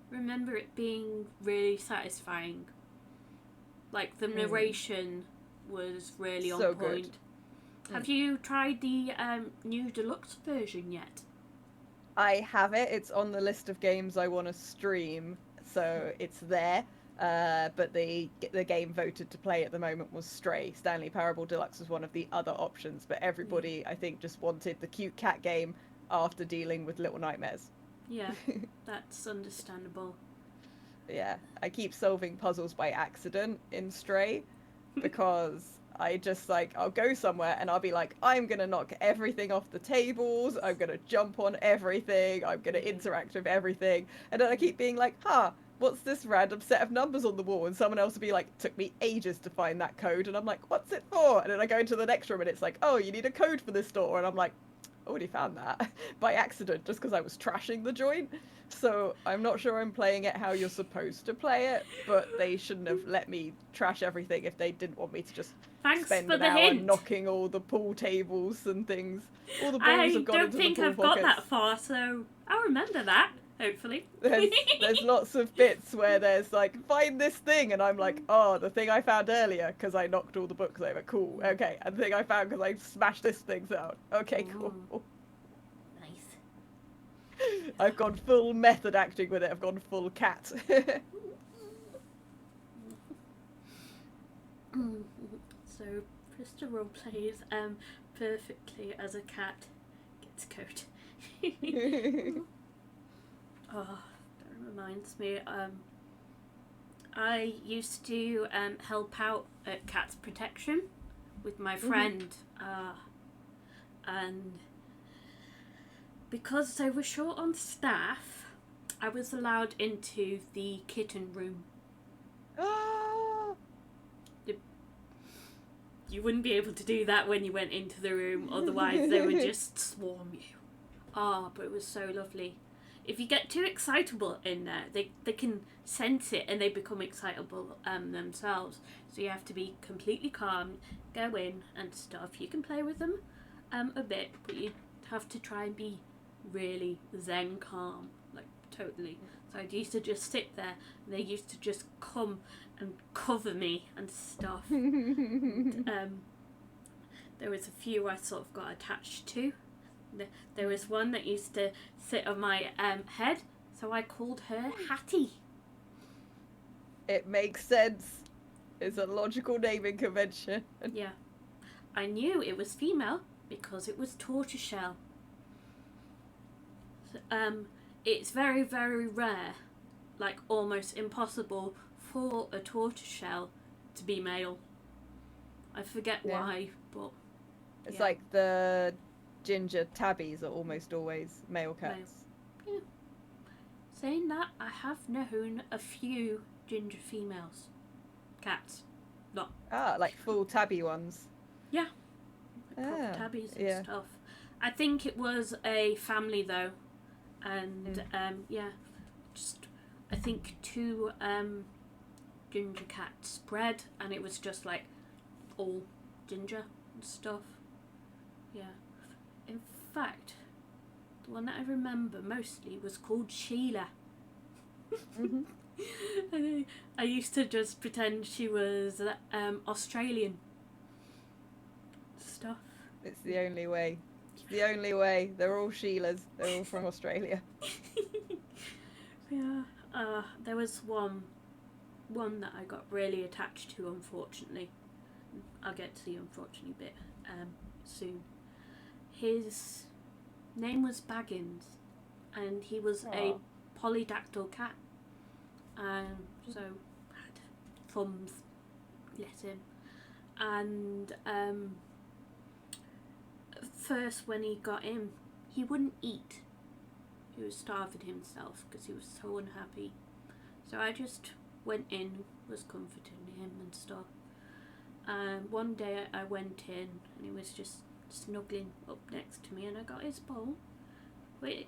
S1: remember it being really satisfying. Like, the narration was really on
S5: So
S1: point.
S5: good.
S1: Have you tried the new deluxe version yet?
S5: I have it. It's on the list of games I want to stream, so it's there. But the game voted to play at the moment was Stray. Stanley Parable Deluxe was one of the other options, but everybody, I think, just wanted the cute cat game after dealing with Little Nightmares.
S1: Yeah, that's understandable.
S5: Yeah, I keep solving puzzles by accident in Stray, because I just, like, I'll go somewhere and I'll be like, I'm gonna knock everything off the tables, I'm gonna jump on everything, I'm gonna interact with everything, and then I keep being like, what's this random set of numbers on the wall? And someone else will be like, took me ages to find that code, and I'm like, what's it for? And then I go into the next room and it's like, oh, you need a code for this door, and I'm like, I already found that by accident, just because I was trashing the joint. So I'm not sure I'm playing it how you're supposed to play it, but they shouldn't have let me trash everything if they didn't want me to just spend
S1: for
S5: an
S1: the
S5: hour
S1: hint.
S5: knocking all the pool tables and things. All the balls
S1: I
S5: have gone
S1: don't
S5: into
S1: think
S5: the pool
S1: I've
S5: pockets.
S1: got that far, so I'll remember that, hopefully.
S5: There's lots of bits where there's like, find this thing, and I'm like, oh, the thing I found earlier because I knocked all the books over. Cool, okay. And the thing I found because I smashed this thing out. Okay, cool.
S1: Nice.
S5: I've gone full method acting with it. I've gone full cat.
S1: So Trista roleplays perfectly as a cat gets coat. Oh, that reminds me. I used to help out at Cat's Protection with my friend, and because they were short on staff, I was allowed into the kitten room. You wouldn't be able to do that when you went into the room, otherwise they would just swarm you. But it was so lovely. If you get too excitable in there, they can sense it and they become excitable themselves. So you have to be completely calm, go in and stuff. You can play with them a bit, but you have to try and be really zen calm, like totally. So I used to just sit there and they used to just come and cover me and stuff. And, there was a few I sort of got attached to. There was one that used to sit on my head, so I called her Hattie.
S5: It makes sense. It's a logical naming convention.
S1: Yeah. I knew it was female because it was tortoiseshell. It's very, very rare, like almost impossible for a tortoiseshell to be male. I forget why, but
S5: it's like the ginger tabbies are almost always male cats.
S1: Yeah. Saying that, I have known a few ginger females. Cats. Not.
S5: Like full tabby ones.
S1: Yeah. proper tabbies and
S5: yeah.
S1: stuff. I think it was a family though, and just I think 2 ginger cats bred, and it was just like all ginger and stuff. Yeah. In fact, the one that I remember mostly was called Sheila.
S5: Mhm.
S1: I used to just pretend she was Australian stuff.
S5: It's the only way. It's the only way. They're all Sheilas. They're all from Australia.
S1: Yeah. There was one that I got really attached to, unfortunately. I'll get to the unfortunately bit soon. His name was Baggins, and he was a
S5: Aw.
S1: polydactyl cat. So had thumbs, bless him. And first when he got in, he wouldn't eat. He was starving himself because he was so unhappy. So I just went in, was comforting him and stuff. One day I went in and he was just snuggling up next to me, and I got his bowl, went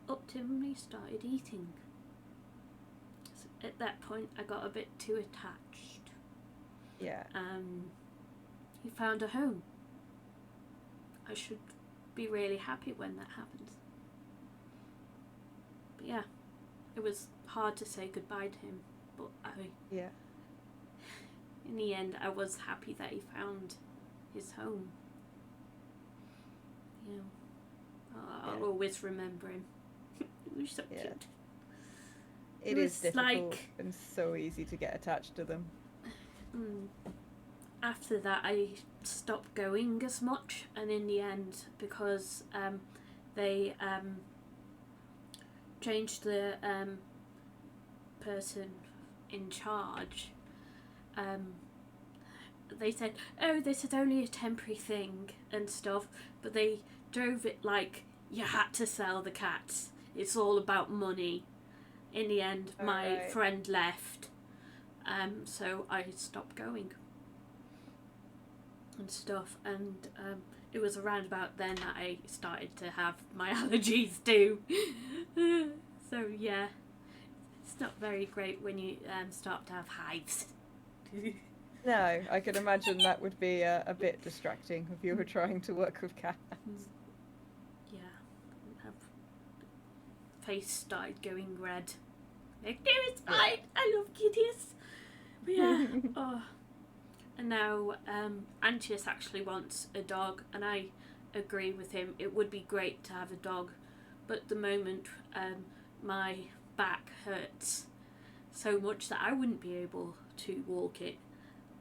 S1: up to him and he started eating. So at that point I got a bit too attached.
S5: Yeah.
S1: He found a home. I should be really happy when that happens. But yeah, it was hard to say goodbye to him, but
S5: Yeah.
S1: in the end I was happy that he found his home. Yeah. I'll always remember him. He was so
S5: Yeah.
S1: cute.
S5: It
S1: was
S5: is difficult
S1: like-
S5: and so easy to get attached to them.
S1: After that I stopped going as much, and in the end, because they changed the person in charge, they said, oh, this is only a temporary thing and stuff, but they drove it like you had to sell the cats. It's all about money. In the end, my
S5: Alright.
S1: friend left, so I stopped going and stuff, and it was around about then that I started to have my allergies too. So yeah, it's not very great when you start to have hives.
S5: No, I can imagine that would be a bit distracting if you were trying to work with cats.
S1: Yeah, have face started going red. Like, no, it's fine. I love kitties. But yeah. Oh. And now Antius actually wants a dog, and I agree with him. It would be great to have a dog, but at the moment my back hurts so much that I wouldn't be able to walk it,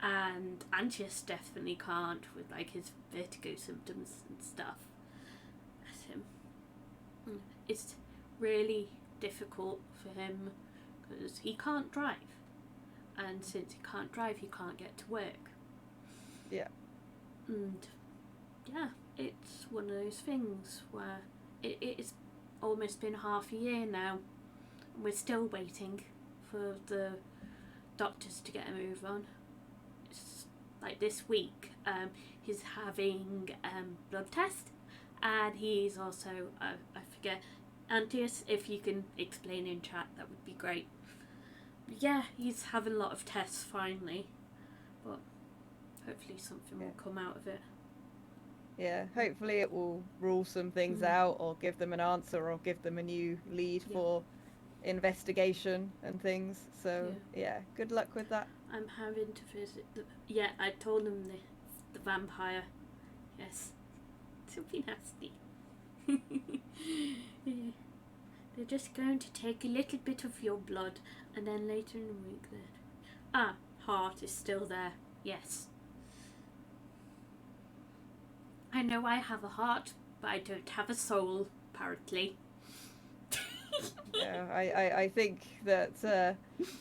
S1: and Antius definitely can't with like his vertigo symptoms and stuff. Bless him. It's really difficult for him because he can't drive, and since he can't drive, he can't get to work.
S5: Yeah.
S1: And yeah, it's one of those things where it's almost been half a year now, and we're still waiting for the doctors to get a move on. It's like this week, he's having blood test, and he's also I forget, Antius, if you can explain in chat, that would be great. Yeah, he's having a lot of tests finally, but hopefully something will come out of it.
S5: Yeah, hopefully it will rule some things out, or give them an answer, or give them a new lead for investigation and things. So yeah, good luck with that.
S1: I'm having to visit the... Yeah, I told him the vampire. Yes. It'll be nasty. Yeah. They're just going to take a little bit of your blood, and then later in the week heart is still there. Yes. I know I have a heart, but I don't have a soul, apparently.
S5: Yeah, I think that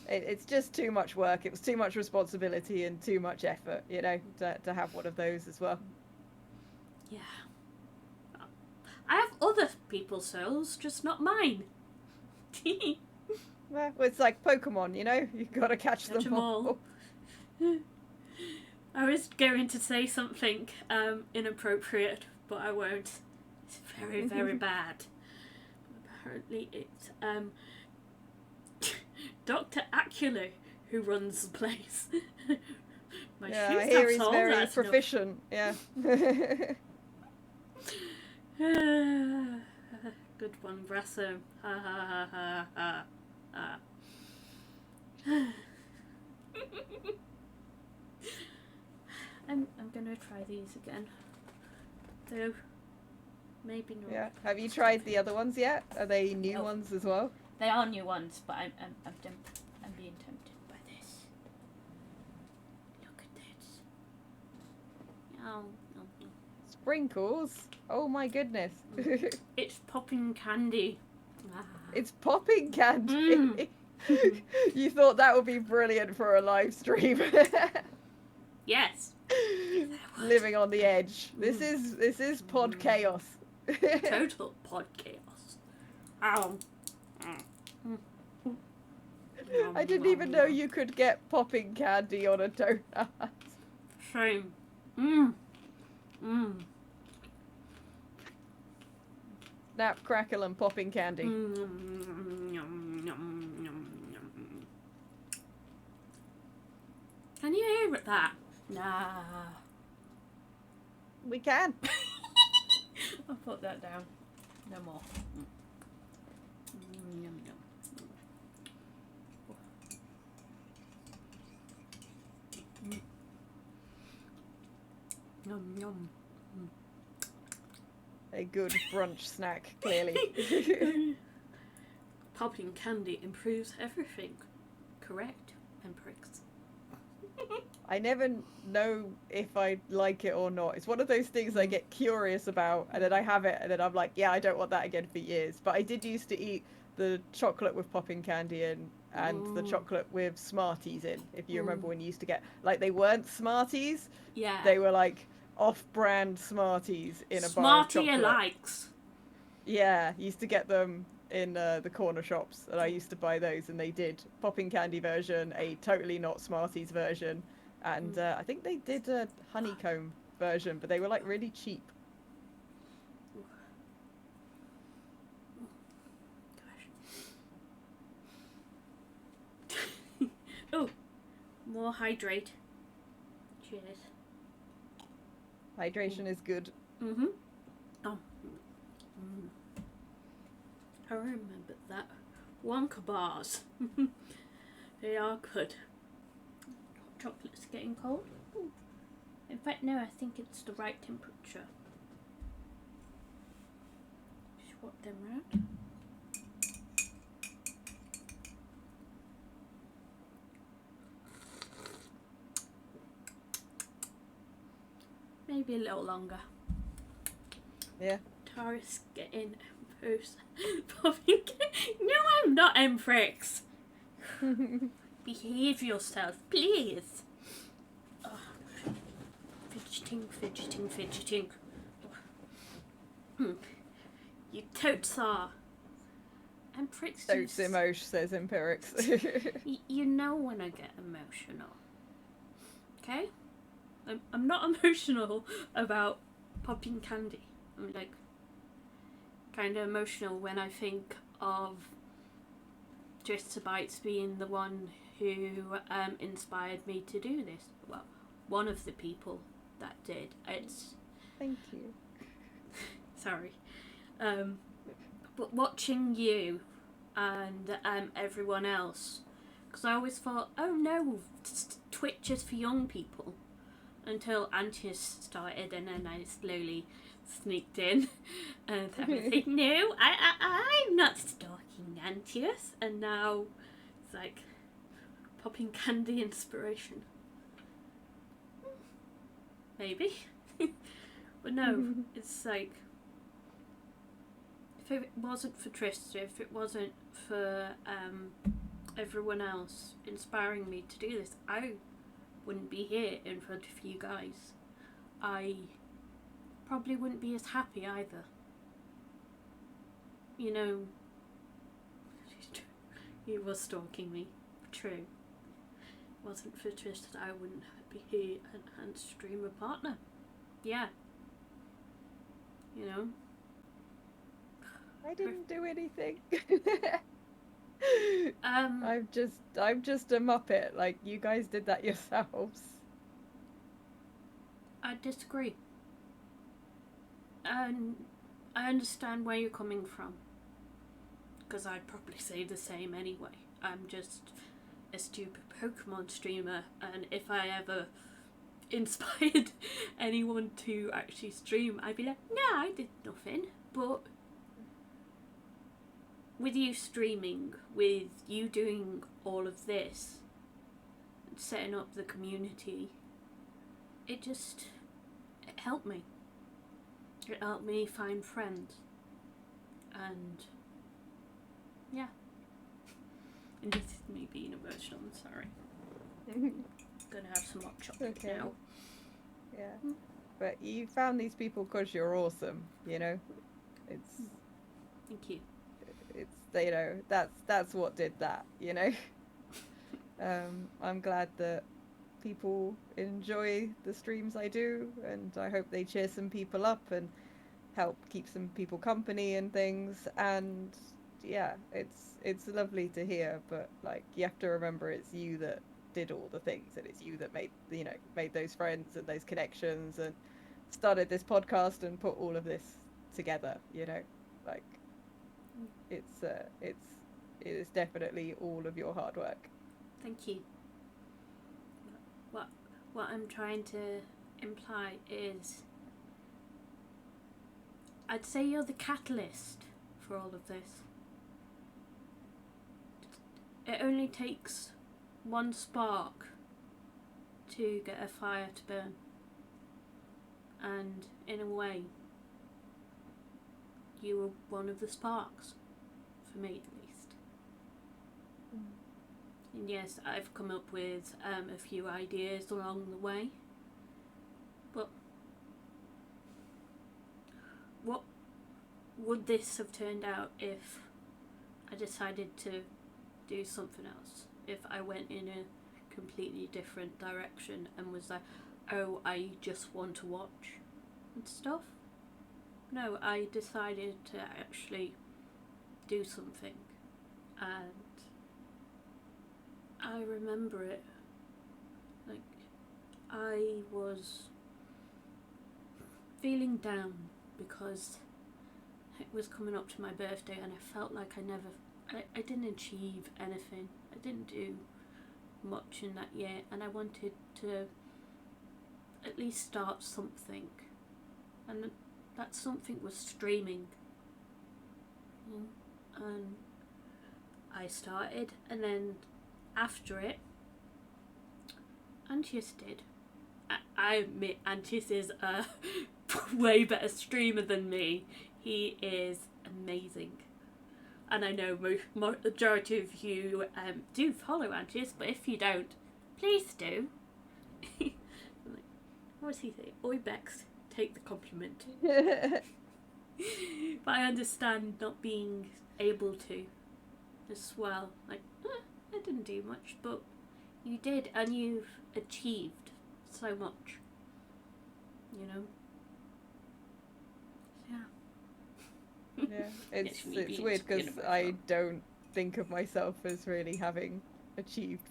S5: it's just too much work. It was too much responsibility and too much effort, you know, to have one of those as well.
S1: Yeah. I have other people's souls, just not mine.
S5: Well, it's like Pokemon, you know, you've got to catch them all.
S1: I was going to say something inappropriate, but I won't. It's very, very bad. Apparently it's Dr. Acula who runs the place. My
S5: Yeah,
S1: shoes
S5: I hear
S1: have
S5: he's
S1: soles,
S5: very
S1: that's enough.
S5: proficient. Yeah.
S1: Good one, Brasso. Ha ha ha ha ha. I'm gonna try these again. Though maybe not.
S5: Yeah. Have you tried the other ones yet? Are they new
S1: No.
S5: ones as well?
S1: They are new ones, but I'm being tempted by this. Look at this. Oh, no.
S5: Sprinkles? Oh my goodness.
S1: It's popping candy. Ah.
S5: It's popping candy.
S1: Mm.
S5: You thought that would be brilliant for a live stream.
S1: Yes.
S5: Living on the edge. This is pod chaos.
S1: Total pod chaos. Ow.
S5: I didn't even know you could get popping candy on a donut.
S1: Shame.
S5: Snap, crackle, and popping candy.
S1: Can you hear that? Nah.
S5: We can.
S1: I'll put that down. No more. Yum yum.
S5: A good brunch snack, clearly.
S1: Popping candy improves everything. Correct, Emprix.
S5: I never know if I like it or not. It's one of those things I get curious about, and then I have it, and then I'm like, yeah, I don't want that again for years. But I did used to eat the chocolate with popping candy in, and the chocolate with Smarties in. If you remember when you used to get, like, they weren't Smarties.
S1: Yeah.
S5: They were like off-brand Smarties in a bar of
S1: Smarty
S5: chocolate.
S1: likes.
S5: Yeah, used to get them in the corner shops, and I used to buy those, and they did popping candy version, a totally not Smarties version, and I think they did a honeycomb version, but they were like really cheap.
S1: Gosh. Oh, more hydrate. Cheers.
S5: Hydration is good.
S1: Mm-hmm. Oh. Mm. I remember that. Wonka bars. They are good. Chocolate's getting cold. Ooh. In fact, no, I think it's the right temperature. Swap them round. Maybe a little longer.
S5: Yeah.
S1: Taurus getting post popping. No, I'm not Emprix. Behave yourself, please. Oh, fidgeting. You totes are. Emprix.
S5: Totes emosh, says Empirix.
S1: You know when I get emotional. Okay? I'm not emotional about popping candy. I'm like kind of emotional when I think of TristaBytes being the one who inspired me to do this. Well, one of the people that did. It's
S5: Thank you.
S1: sorry, but watching you and everyone else, because I always thought, oh no, Twitch is for young people. Until Antius started, and then I slowly sneaked in, and I was like, no, I'm not stalking Antius, and now it's like popping candy inspiration. Maybe, but no, it's like if it wasn't for Trista, if it wasn't for everyone else inspiring me to do this, I wouldn't be here in front of you guys. I probably wouldn't be as happy either. You know, you were stalking me. True. Wasn't for Trista, I wouldn't be an enhanced streamer partner. Yeah. You know?
S5: I didn't do anything.
S1: Um,
S5: I'm just a Muppet. Like, you guys did that yourselves.
S1: I disagree. I understand where you're coming from. Because I'd probably say the same anyway. I'm just a stupid Pokemon streamer, and if I ever inspired anyone to actually stream, I'd be like, no, I did nothing. But with you streaming, with you doing all of this, setting up the community, it helped me. It helped me find friends. And yeah. And this is me being emotional, I'm sorry. Gonna have some hot chocolate
S5: Okay.
S1: now.
S5: Yeah. But you found these people because you're awesome, you know? It's
S1: Thank you.
S5: you know, that's what did that, you know? I'm glad that people enjoy the streams I do, and I hope they cheer some people up and help keep some people company and things. And yeah, it's lovely to hear, but like, you have to remember it's you that did all the things, and it's you that made those friends and those connections and started this podcast and put all of this together, you know? Like, it is definitely all of your hard work.
S1: Thank you. What I'm trying to imply is, I'd say you're the catalyst for all of this. It only takes one spark to get a fire to burn. And in a way, you were one of the sparks, for me at least. And yes, I've come up with a few ideas along the way. But what would this have turned out if I decided to do something else? If I went in a completely different direction and was like, oh, I just want to watch and stuff? No, I decided to actually do something. And I remember it. Like, I was feeling down because it was coming up to my birthday and I felt like I didn't achieve anything. I didn't do much in that year, and I wanted to at least start something. And that something was streaming. And I started, and then after it, Antius did. I admit Antius is a way better streamer than me. He is amazing. And I know majority of you do follow Antius, but if you don't, please do. What does he say? Oi Bex, take the compliment. But I understand not being able to as well. Like, I didn't do much, but you did, and you've achieved so much. You know? Yeah.
S5: Yeah, it's
S1: It's me being
S5: weird because I
S1: emotional.
S5: don't think of myself as really having achieved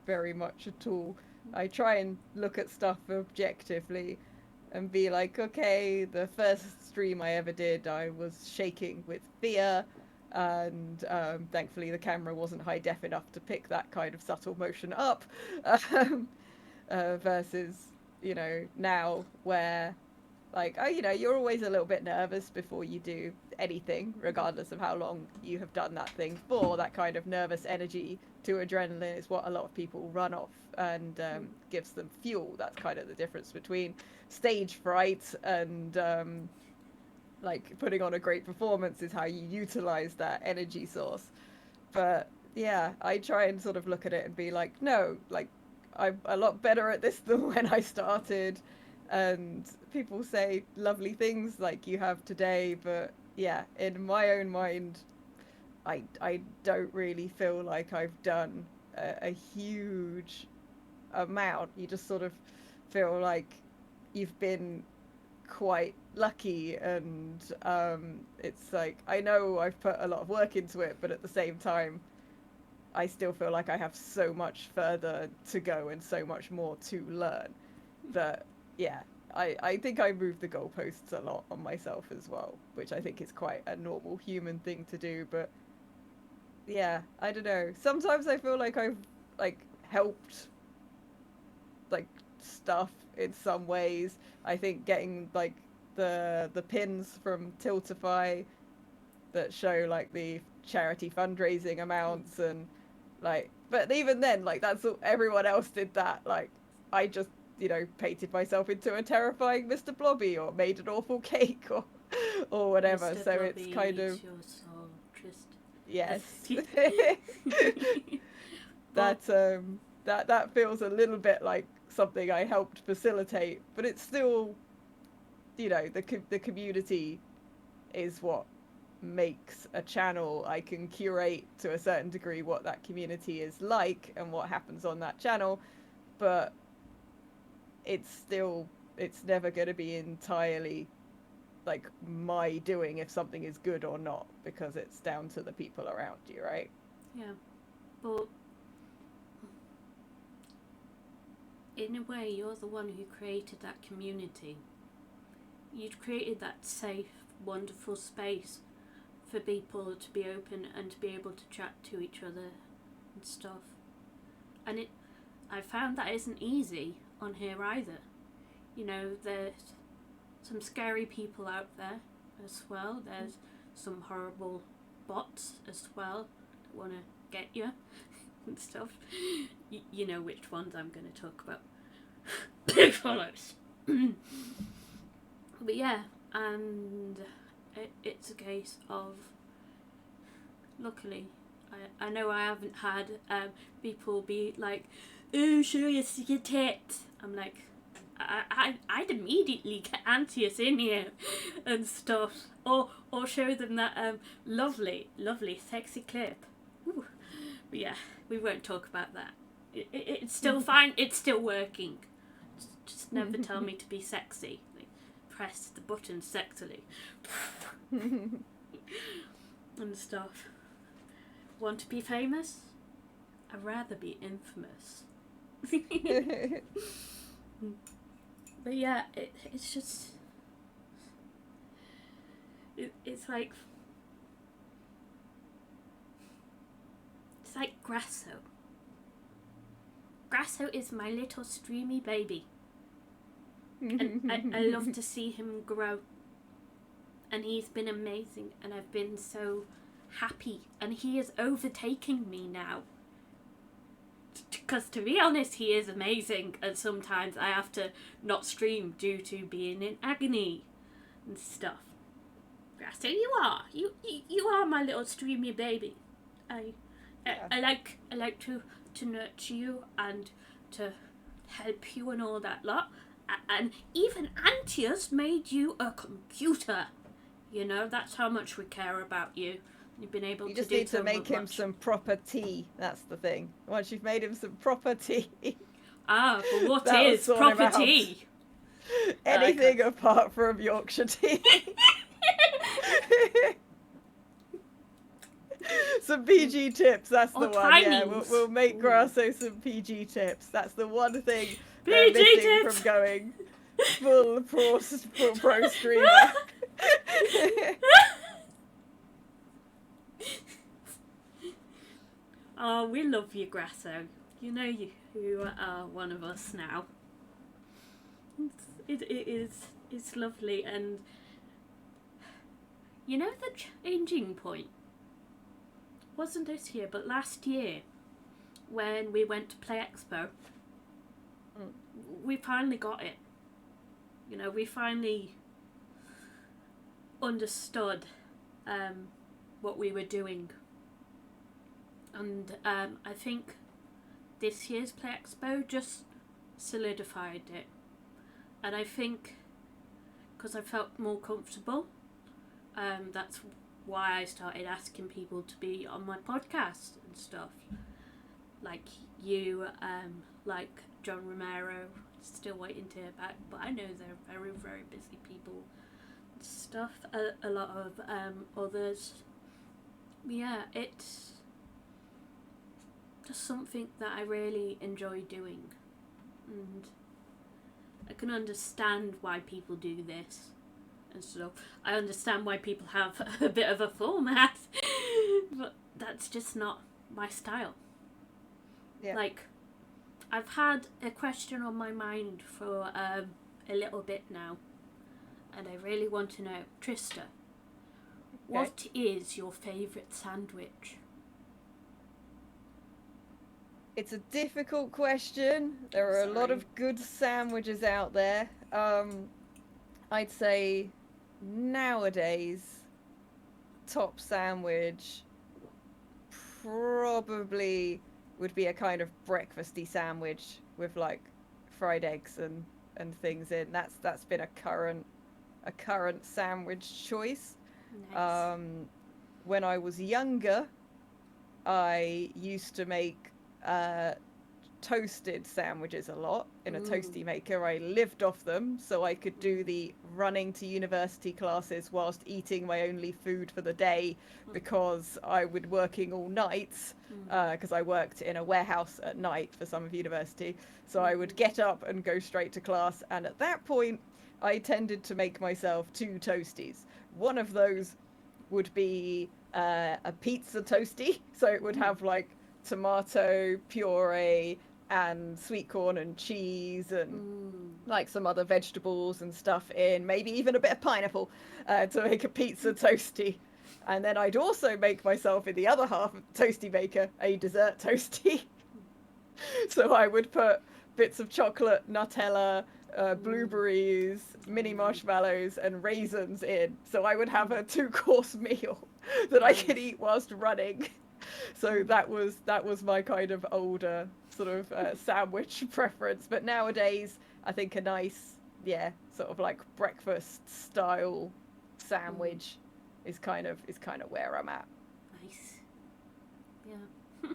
S5: very much at all. I try and look at stuff objectively and be like, okay, the first stream I ever did, I was shaking with fear, and thankfully the camera wasn't high def enough to pick that kind of subtle motion up. Versus, now where, like, you're always a little bit nervous before you do anything, regardless of how long you have done that thing for. That kind of nervous energy to adrenaline is what a lot of people run off and gives them fuel. That's kind of the difference between stage fright and like putting on a great performance, is how you utilize that energy source. But yeah, I try and sort of look at it and be like, no, like, I'm a lot better at this than when I started. And people say lovely things like you have today, but yeah, in my own mind, I don't really feel like I've done a huge amount. You just sort of feel like you've been quite lucky, and it's like, I know I've put a lot of work into it, but at the same time I still feel like I have so much further to go and so much more to learn that, yeah, I think I move the goalposts a lot on myself as well, which I think is quite a normal human thing to do. But yeah, I don't know. Sometimes I feel like I've like helped like stuff in some ways. I think getting like the pins from Tiltify that show like the charity fundraising amounts, and like, but even then, like, that's all, everyone else did that. Like, I just, you know, painted myself into a terrifying Mr. Blobby, or made an awful cake, or whatever.
S1: Mr.
S5: So
S1: Blobby
S5: it's kind
S1: eats
S5: of,
S1: your soul, Trista.
S5: yes.
S1: But
S5: That feels a little bit like something I helped facilitate, but it's still, you know, the community is what makes a channel. I can curate to a certain degree what that community is like and what happens on that channel, but it's never going to be entirely like my doing if something is good or not, because it's down to the people around you, right?
S1: yeah, but in a way, you're the one who created that community. You'd created that safe, wonderful space for people to be open and to be able to chat to each other and stuff. And I found that isn't easy on here either. You know, there's some scary people out there as well. There's some horrible bots as well that want to get you and stuff. You know which ones I'm going to talk about. Follows. But yeah, and it's a case of, luckily, I know I haven't had people be like, "Oh, show us your tits." I'm like, I'd immediately get Antius in here and stuff, or show them that lovely sexy clip. Ooh. But yeah, we won't talk about that. It's still fine. It's still working. Just never tell me to be sexy. Like, press the button sexily and stuff. Want to be famous? I'd rather be infamous. But yeah, it's just, it's like Grasso. Grasso is my little streamy baby, and I love to see him grow, and he's been amazing, and I've been so happy, and he is overtaking me now. Because to be honest, he is amazing, and sometimes I have to not stream due to being in agony and stuff. Grasso, you are my little streamy baby. I like to nurture you and to help you and all that lot. And even Antius made you a computer. You know, that's how much we care about you. You've been able to do so much.
S5: You just need to make him some proper tea. That's the thing. Once you've made him some proper tea.
S1: Ah, but what is proper tea?
S5: Anything apart from Yorkshire tea. Some PG tips, that's the one. Yeah, we'll make Grasso some PG tips. That's the one thing they're missing from going full pro streamer.
S1: Oh, we love you, Grasso. You know you are one of us now. It's lovely, and you know the changing point wasn't this year, but last year when we went to Play Expo, we finally got it. You know, we finally understood what we were doing. And I think this year's Play Expo just solidified it. And I think because I felt more comfortable, that's why I started asking people to be on my podcast and stuff. Like you, like John Romero. Still waiting to hear back, but I know they're very, very busy people. Stuff, a lot of others. Yeah, it's just something that I really enjoy doing, and I can understand why people do this. And so I understand why people have a bit of a format, but that's just not my style.
S5: Yeah.
S1: Like, I've had a question on my mind for a little bit now, and I really want to know, Trista, what is your favourite sandwich?
S5: It's a difficult question. There are a lot of good sandwiches out there. I'd say nowadays, top sandwich probably would be a kind of breakfasty sandwich with like fried eggs and things in. That's been a current sandwich choice.
S1: Nice.
S5: When I was younger, I used to make toasted sandwiches a lot in a toasty maker. I lived off them so I could do the running to university classes whilst eating my only food for the day, because I would working all nights, because I worked in a warehouse at night for some of university. So I would get up and go straight to class, and at that point I tended to make myself 2 toasties. One of those would be a pizza toasty, so it would have like tomato puree and sweet corn and cheese and like some other vegetables and stuff in, maybe even a bit of pineapple, to make a pizza toasty. And then I'd also make myself, in the other half of the toasty maker, a dessert toasty. So I would put bits of chocolate, Nutella, blueberries, mini marshmallows and raisins in. So I would have a 2-course meal that I could eat whilst running. So that was my kind of older sort of sandwich preference. But nowadays, I think a nice, sort of like breakfast style sandwich is kind of where I'm at.
S1: Nice. Yeah.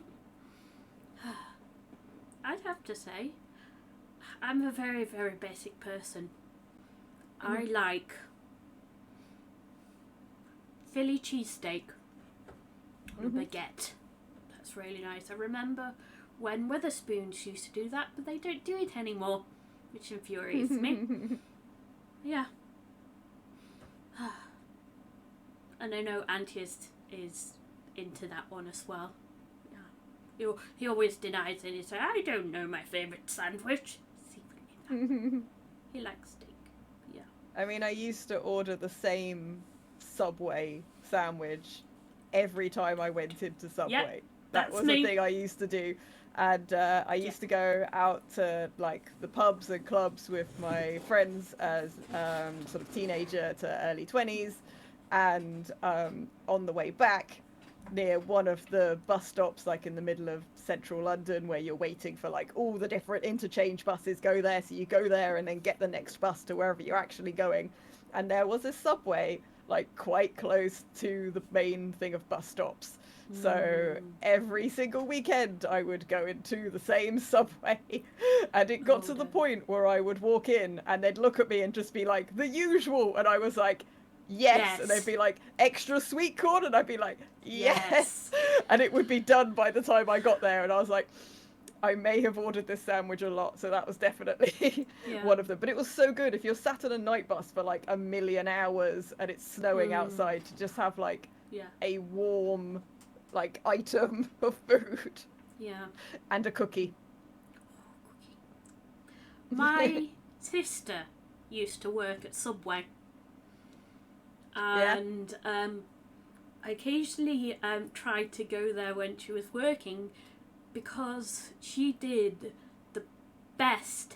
S1: I'd have to say, I'm a very, very basic person. I like Philly cheesesteak on a baguette. That's really nice. I remember when Weatherspoons used to do that, but they don't do it anymore, which infuriates me. Yeah. And I know Auntie is into that one as well. Yeah. He always denies it. He's like, I don't know my favourite sandwich. Secretly. He likes steak. Yeah.
S5: I mean, I used to order the same Subway sandwich every time I went into Subway.
S1: Yep,
S5: that was
S1: me.
S5: a thing I used to do. And I used to go out to like the pubs and clubs with my friends as sort of teenager to early 20s. And on the way back, near one of the bus stops, like in the middle of central London, where you're waiting for like all the different interchange buses go there. So you go there and then get the next bus to wherever you're actually going. And there was a Subway like quite close to the main thing of bus stops. So every single weekend I would go into the same Subway, and it got to the point where I would walk in and they'd look at me and just be like, the usual, and I was like, yes. And they'd be like, extra sweet corn, and I'd be like, yes. And it would be done by the time I got there, and I was like, I may have ordered this sandwich a lot, so that was definitely one of them. But it was so good if you're sat on a night bus for like a million hours and it's snowing outside, to just have like a warm like item of food.
S1: Yeah.
S5: And a cookie.
S1: My sister used to work at Subway. And I occasionally tried to go there when she was working, because she did the best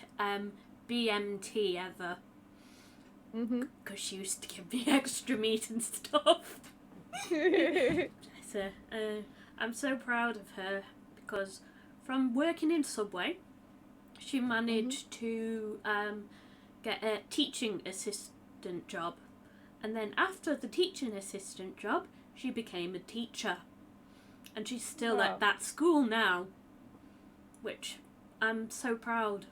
S1: BMT ever. Because she used to give me extra meat and stuff. Bless her. I'm so proud of her, because from working in Subway, she managed to get a teaching assistant job. And then after the teaching assistant job, she became a teacher. And she's still at that school now, which I'm so proud,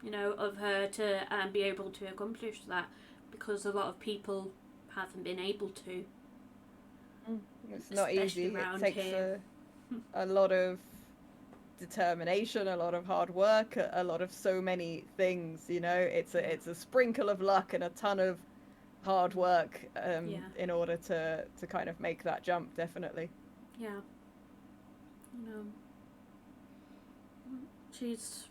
S1: you know, of her to be able to accomplish that, because a lot of people haven't been able to.
S5: It's not
S1: Especially
S5: easy. It
S1: around
S5: takes
S1: here.
S5: a lot of determination, a lot of hard work, a lot of so many things. You know, it's a sprinkle of luck and a ton of hard work in order to kind of make that jump. Definitely.
S1: Yeah. You know, she's.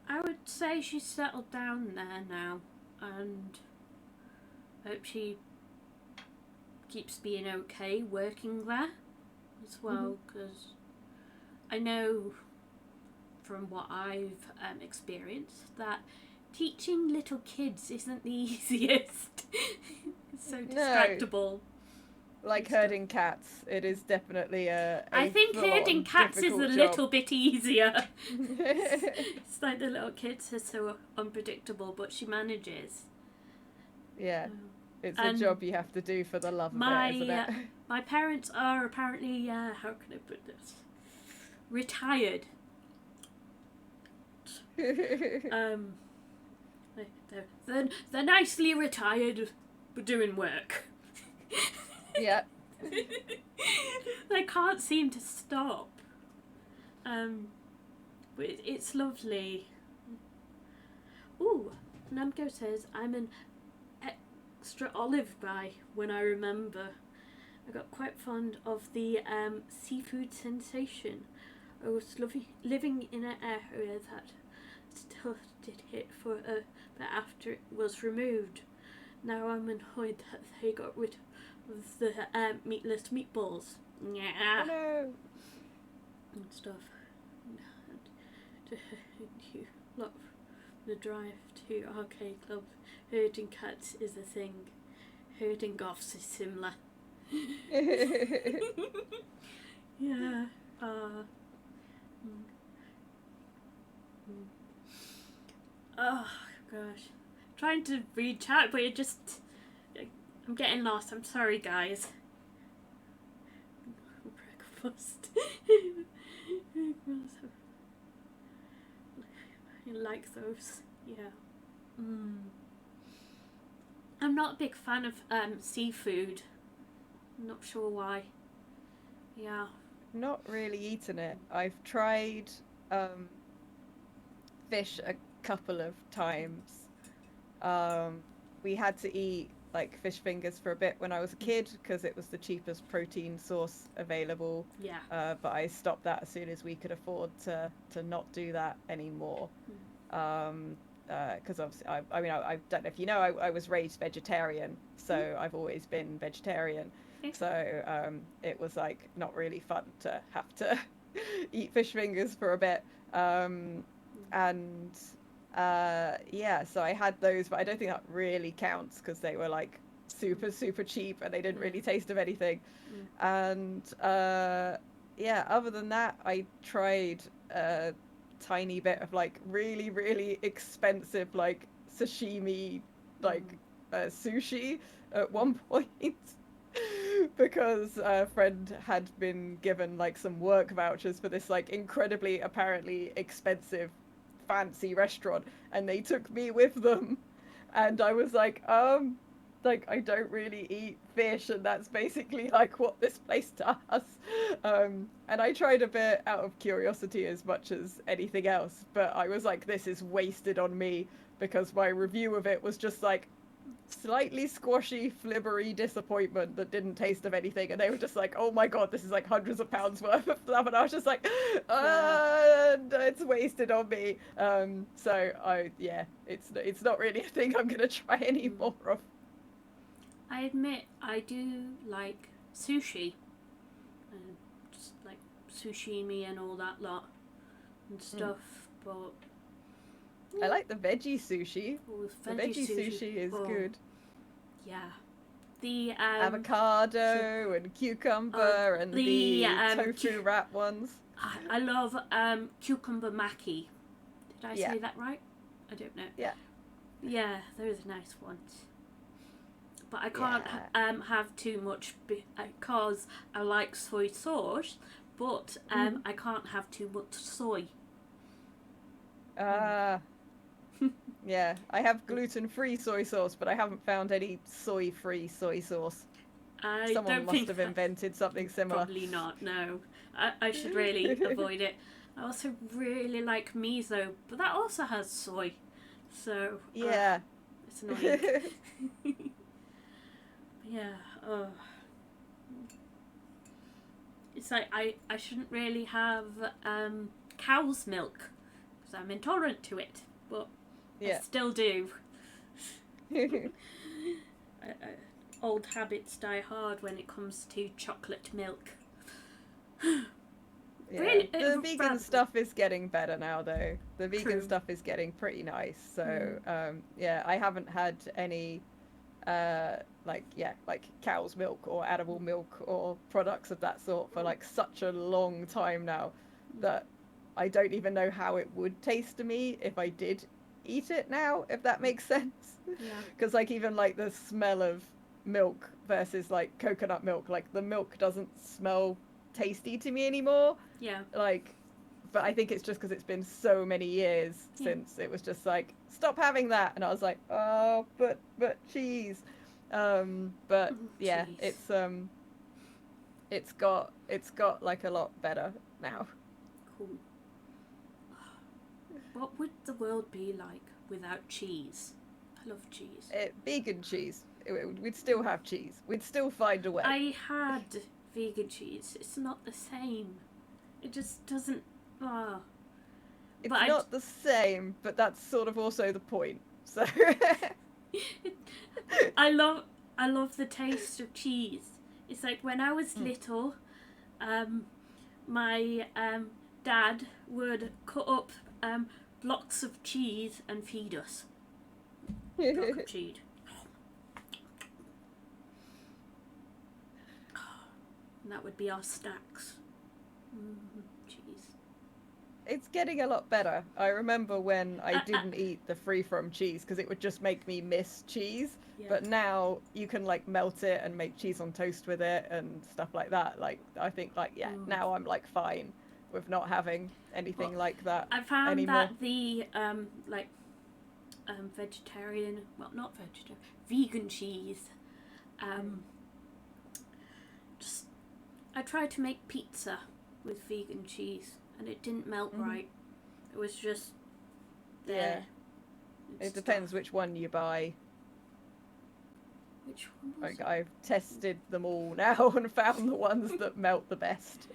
S1: I would say she's settled down there now, and I hope she keeps being okay working there as well, because I know from what I've experienced that teaching little kids isn't the easiest. It's so distractible.
S5: Like herding cats, it is definitely
S1: I think herding cats is a little bit easier. It's like the little kids are so unpredictable, but she manages.
S5: Yeah, it's a job you have to do for the love of it, isn't it?
S1: My parents are apparently, how can I put this? Retired. They're nicely retired, but doing work.
S5: Yeah.
S1: They can't seem to stop. But it's lovely. Ooh, Namco says, I'm an extra olive guy when I remember. I got quite fond of the seafood sensation. I was living in an area that still did it for a bit after it was removed. Now I'm annoyed that they got rid of the meatless meatballs. Yeah.
S5: Oh no.
S1: And stuff. You love the drive to arcade club. Herding cats is a thing. Herding goths is similar. Yeah. Oh gosh. Trying to read chat, but it just. I'm getting lost. I'm sorry, guys. Breakfast. I like those. Yeah. I'm not a big fan of seafood. I'm not sure why. Yeah.
S5: Not really eaten it. I've tried fish a couple of times. We had to eat like fish fingers for a bit when I was a kid because it was the cheapest protein source available.
S1: Yeah.
S5: But I stopped that as soon as we could afford to not do that anymore. Because obviously, I don't know if you know, I was raised vegetarian, so I've always been vegetarian. So it was like not really fun to have to eat fish fingers for a bit. Yeah, so I had those, but I don't think that really counts because they were like super cheap and they didn't really taste of anything. And yeah, other than that, I tried a tiny bit of like really expensive like sashimi, like sushi at one point. Because a friend had been given like some work vouchers for this like incredibly apparently expensive fancy restaurant, and they took me with them, and I was like I don't really eat fish, and that's basically like what this place does. And I tried a bit out of curiosity as much as anything else, but I was like, this is wasted on me, because my review of it was just like slightly squashy, flibbery disappointment that didn't taste of anything, and they were just like, oh my god, this is like hundreds of pounds worth of stuff, and I was just like, it's wasted on me. So it's not really a thing I'm gonna try any more of.
S1: I admit I do like sushi, just like sushimi and all that lot and stuff, but
S5: I like the veggie sushi.
S1: The
S5: veggie sushi is good.
S1: Yeah. The
S5: avocado and cucumber and the tofu wrap ones.
S1: I love cucumber maki. Did I say that right? I don't know.
S5: Yeah.
S1: Yeah, those are nice ones. But I can't have too much because I like soy sauce, but I can't have too much soy.
S5: Ah. Yeah, I have gluten-free soy sauce, but I haven't found any soy-free soy sauce.
S1: I
S5: Someone
S1: don't
S5: must
S1: think
S5: have
S1: that-
S5: invented something similar.
S1: Probably not. No, I should really avoid it. I also really like miso, but that also has soy, so
S5: Yeah.
S1: it's annoying. Yeah. It's like I shouldn't really have cow's milk because I'm intolerant to it, but I
S5: Yeah.
S1: still do. Old habits die hard when it comes to chocolate milk.
S5: Yeah.
S1: Really,
S5: The vegan
S1: rather-
S5: stuff is getting better now, though. The vegan
S1: True.
S5: stuff is getting pretty nice. So, yeah, I haven't had any, like cow's milk or animal milk or products of that sort for like such a long time now that I don't even know how it would taste to me if I did eat it now, if that makes sense.
S1: Yeah.
S5: Because like even like the smell of milk versus like coconut milk, like the milk doesn't smell tasty to me anymore.
S1: Yeah.
S5: Like, but I think it's just because it's been so many years since it was just like stop having that, and I was like, oh, but cheese. But yeah,
S1: Cheese.
S5: it's got like a lot better now.
S1: Cool. What would the world be like without cheese? I love cheese.
S5: Vegan cheese. We'd still have cheese. We'd still find a way.
S1: I had vegan cheese. It's not the same. It just doesn't.
S5: It's
S1: but
S5: not the same, but that's sort of also the point. So
S1: I love the taste of cheese. It's like when I was little, my dad would cut up blocks of cheese and feed us. Block of cheese. And that would be our snacks. Cheese.
S5: it's getting a lot better. I remember when I didn't eat the free from cheese because it would just make me miss cheese.
S1: Yeah.
S5: But now you can like melt it and make cheese on toast with it and stuff like that. Like I think like now I'm like fine with not having anything like that
S1: I found
S5: anymore.
S1: that the vegetarian, well, not vegetarian, vegan cheese. Just I tried to make pizza with vegan cheese and it didn't melt right. It was just there.
S5: Yeah. It depends which one you buy.
S1: Which one was
S5: Like I've tested them all now and found the ones that melt the best.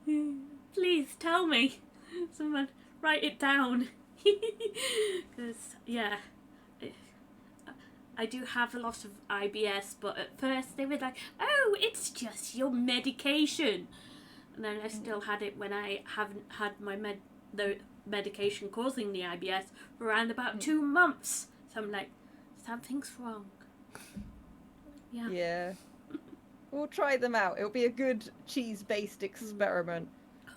S1: it? Please tell me. Someone write it down. Because, yeah. I do have a lot of IBS, but at first they were like, oh, it's just your medication. And then I still had it when I haven't had my the medication causing the IBS for around about 2 months. So I'm like, something's wrong. Yeah.
S5: Yeah. We'll try them out. It'll be a good cheese-based experiment.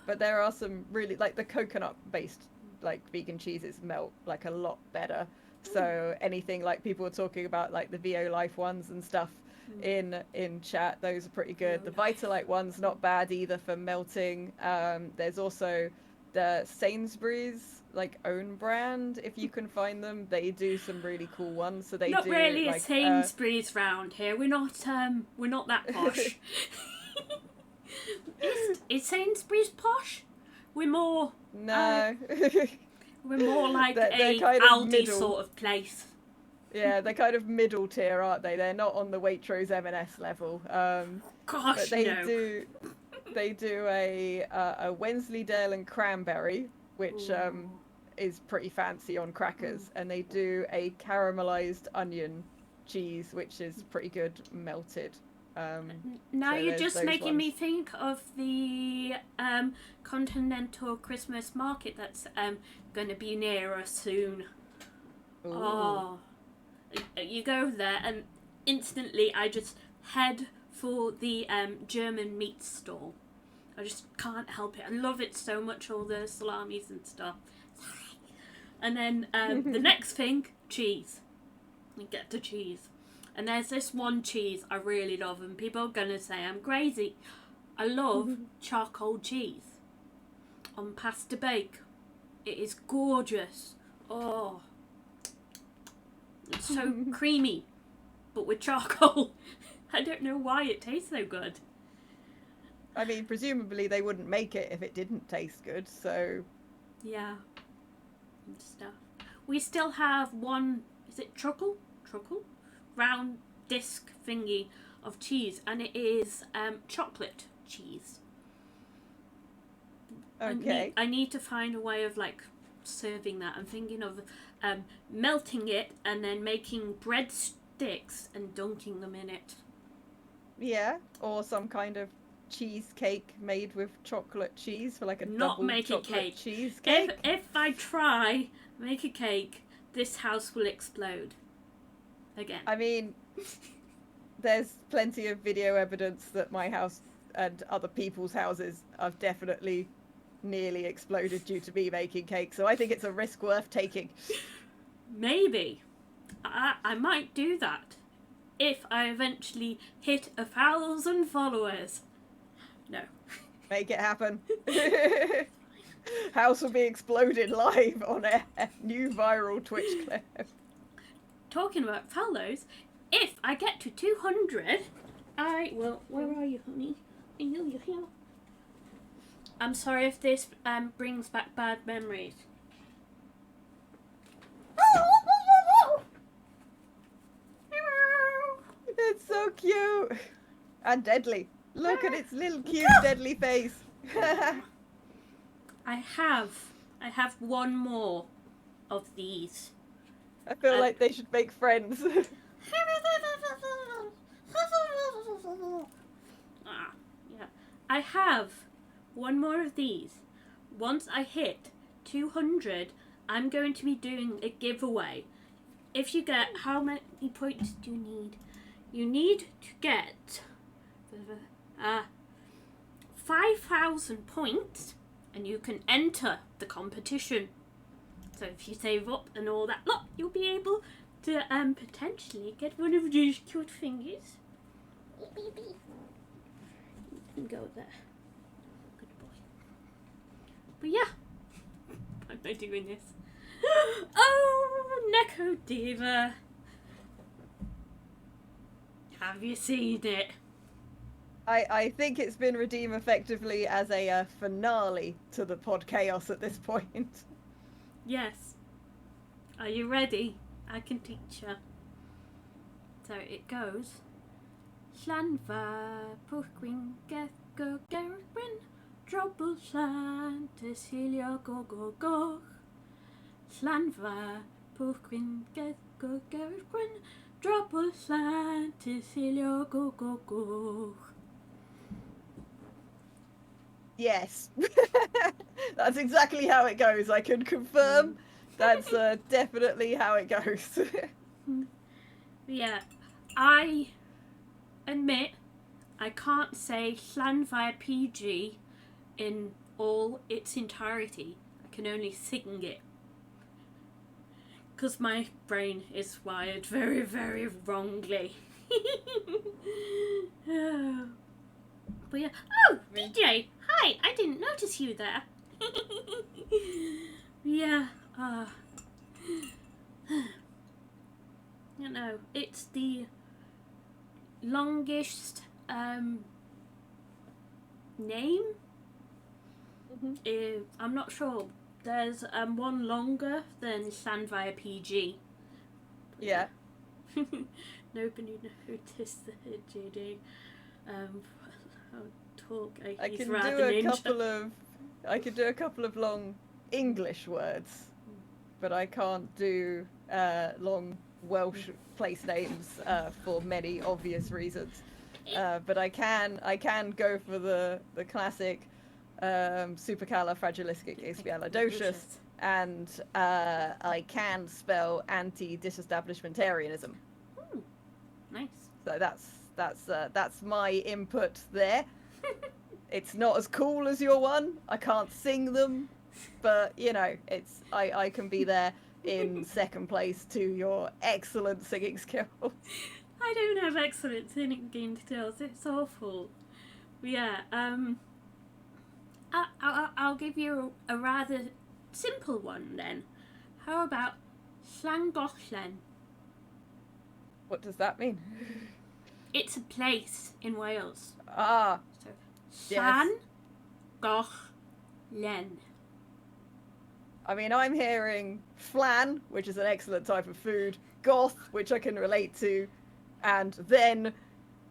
S5: But there are some really, like the coconut-based, like vegan cheeses melt like a lot better. So anything like people were talking about, like the VO Life ones and stuff in chat, those are pretty good. The Vitalite one's not bad either for melting. There's also the Sainsbury's like own brand, if you can find them. They do some really cool ones. So they
S1: Not
S5: do
S1: really
S5: like,
S1: a Sainsbury's round here. We're not that posh. Is Sainsbury's posh? We're more
S5: No.
S1: we're more like
S5: They're
S1: a
S5: kind of
S1: Aldi
S5: middle.
S1: sort of place.
S5: Yeah, they're kind of middle tier, aren't they? They're not on the Waitrose M&S level.
S1: Gosh,
S5: But they
S1: no.
S5: do a Wensleydale and cranberry, which is pretty fancy on crackers, and they do a caramelized onion cheese, which is pretty good melted.
S1: Now
S5: so
S1: you're
S5: there's
S1: just
S5: those
S1: making me
S5: ones.
S1: think of the Continental Christmas market that's going to be near us soon.
S5: Ooh.
S1: Oh, you go there and instantly I just head for the German meat stall. I just can't help it. I love it so much, all the salamis and stuff. And then the next thing, cheese. You get the cheese. And there's this one cheese I really love, and people are going to say I'm crazy. I love charcoal cheese on pasta bake. It is gorgeous. Oh, it's so creamy, but with charcoal. I don't know why it tastes so good.
S5: I mean, presumably they wouldn't make it if it didn't taste good, so...
S1: Yeah. And stuff. We still have one, is it truckle? Round disc thingy of cheese, and it is chocolate cheese.
S5: Okay.
S1: I need to find a way of like serving that. I'm thinking of melting it and then making breadsticks and dunking them in it.
S5: Yeah, or some kind of cheesecake made with chocolate cheese for like a
S1: Not
S5: double
S1: make a
S5: chocolate
S1: cake.
S5: cheesecake.
S1: If I try make a cake, this house will explode. Again.
S5: I mean, there's plenty of video evidence that my house and other people's houses have definitely nearly exploded due to me making cake, so I think it's a risk worth taking.
S1: Maybe. I might do that. If I eventually hit 1,000 followers. No.
S5: Make it happen. House will be exploded live on a new viral Twitch clip.
S1: Talking about follows, if I get to 200, I will... Where are you, honey? Are you here? I'm sorry if this brings back bad memories.
S5: It's so cute. And deadly. Look at its little cute deadly face.
S1: I have one more of these.
S5: I feel like they should make friends.
S1: Yeah. I have one more of these. Once I hit 200, I'm going to be doing a giveaway. If you get, how many points do you need? You need to get 5,000 points, and you can enter the competition. So if you save up and all that lot, you'll be able to potentially get one of these cute thingies. You can go there. Good boy. But yeah, why am I doing this? Oh, Neko Diva. Have you seen it?
S5: I think it's been redeemed effectively as a finale to the Podchaos at this point.
S1: Yes. Are you ready? I can teach you. So it goes. Llanfa, Pwchwyn, Gethgo, Gerwyn, Drobl Llan, Tysilio, Goch. Llanfa, Pwchwyn, Gethgo, Gerwyn, Drobl Llan, Tysilio, Goch.
S5: Yes. That's exactly how it goes. I can confirm that's definitely how it goes.
S1: Yeah, I admit I can't say Llanfa PG in all its entirety. I can only sing it. Because my brain is wired very, very wrongly. But yeah. Oh, DJ! Hi! I didn't notice you there. Yeah. You know, it's the longest name.
S5: Mm-hmm.
S1: I'm not sure. There's one longer than Llanfa PG.
S5: Yeah.
S1: Nobody noticed the JD. I'll talk.
S5: I
S1: He's
S5: can
S1: rather
S5: do a
S1: ninja.
S5: couple of long English words, but I can't do long Welsh place names for many obvious reasons. But I can go for the classic supercalifragilisticexpialidocious, and I can spell anti-disestablishmentarianism.
S1: Nice.
S5: So that's my input there. It's not as cool as your one. I can't sing them, but you know, I can be there in second place to your excellent singing skills.
S1: I don't have excellent singing skills. It's awful. But yeah. I'll give you a rather simple one then. How about Llangollen?
S5: What does that mean?
S1: It's a place in Wales.
S5: Ah,
S1: So,
S5: yes.
S1: Llangollen.
S5: I mean, I'm hearing flan, which is an excellent type of food, goth, which I can relate to, and then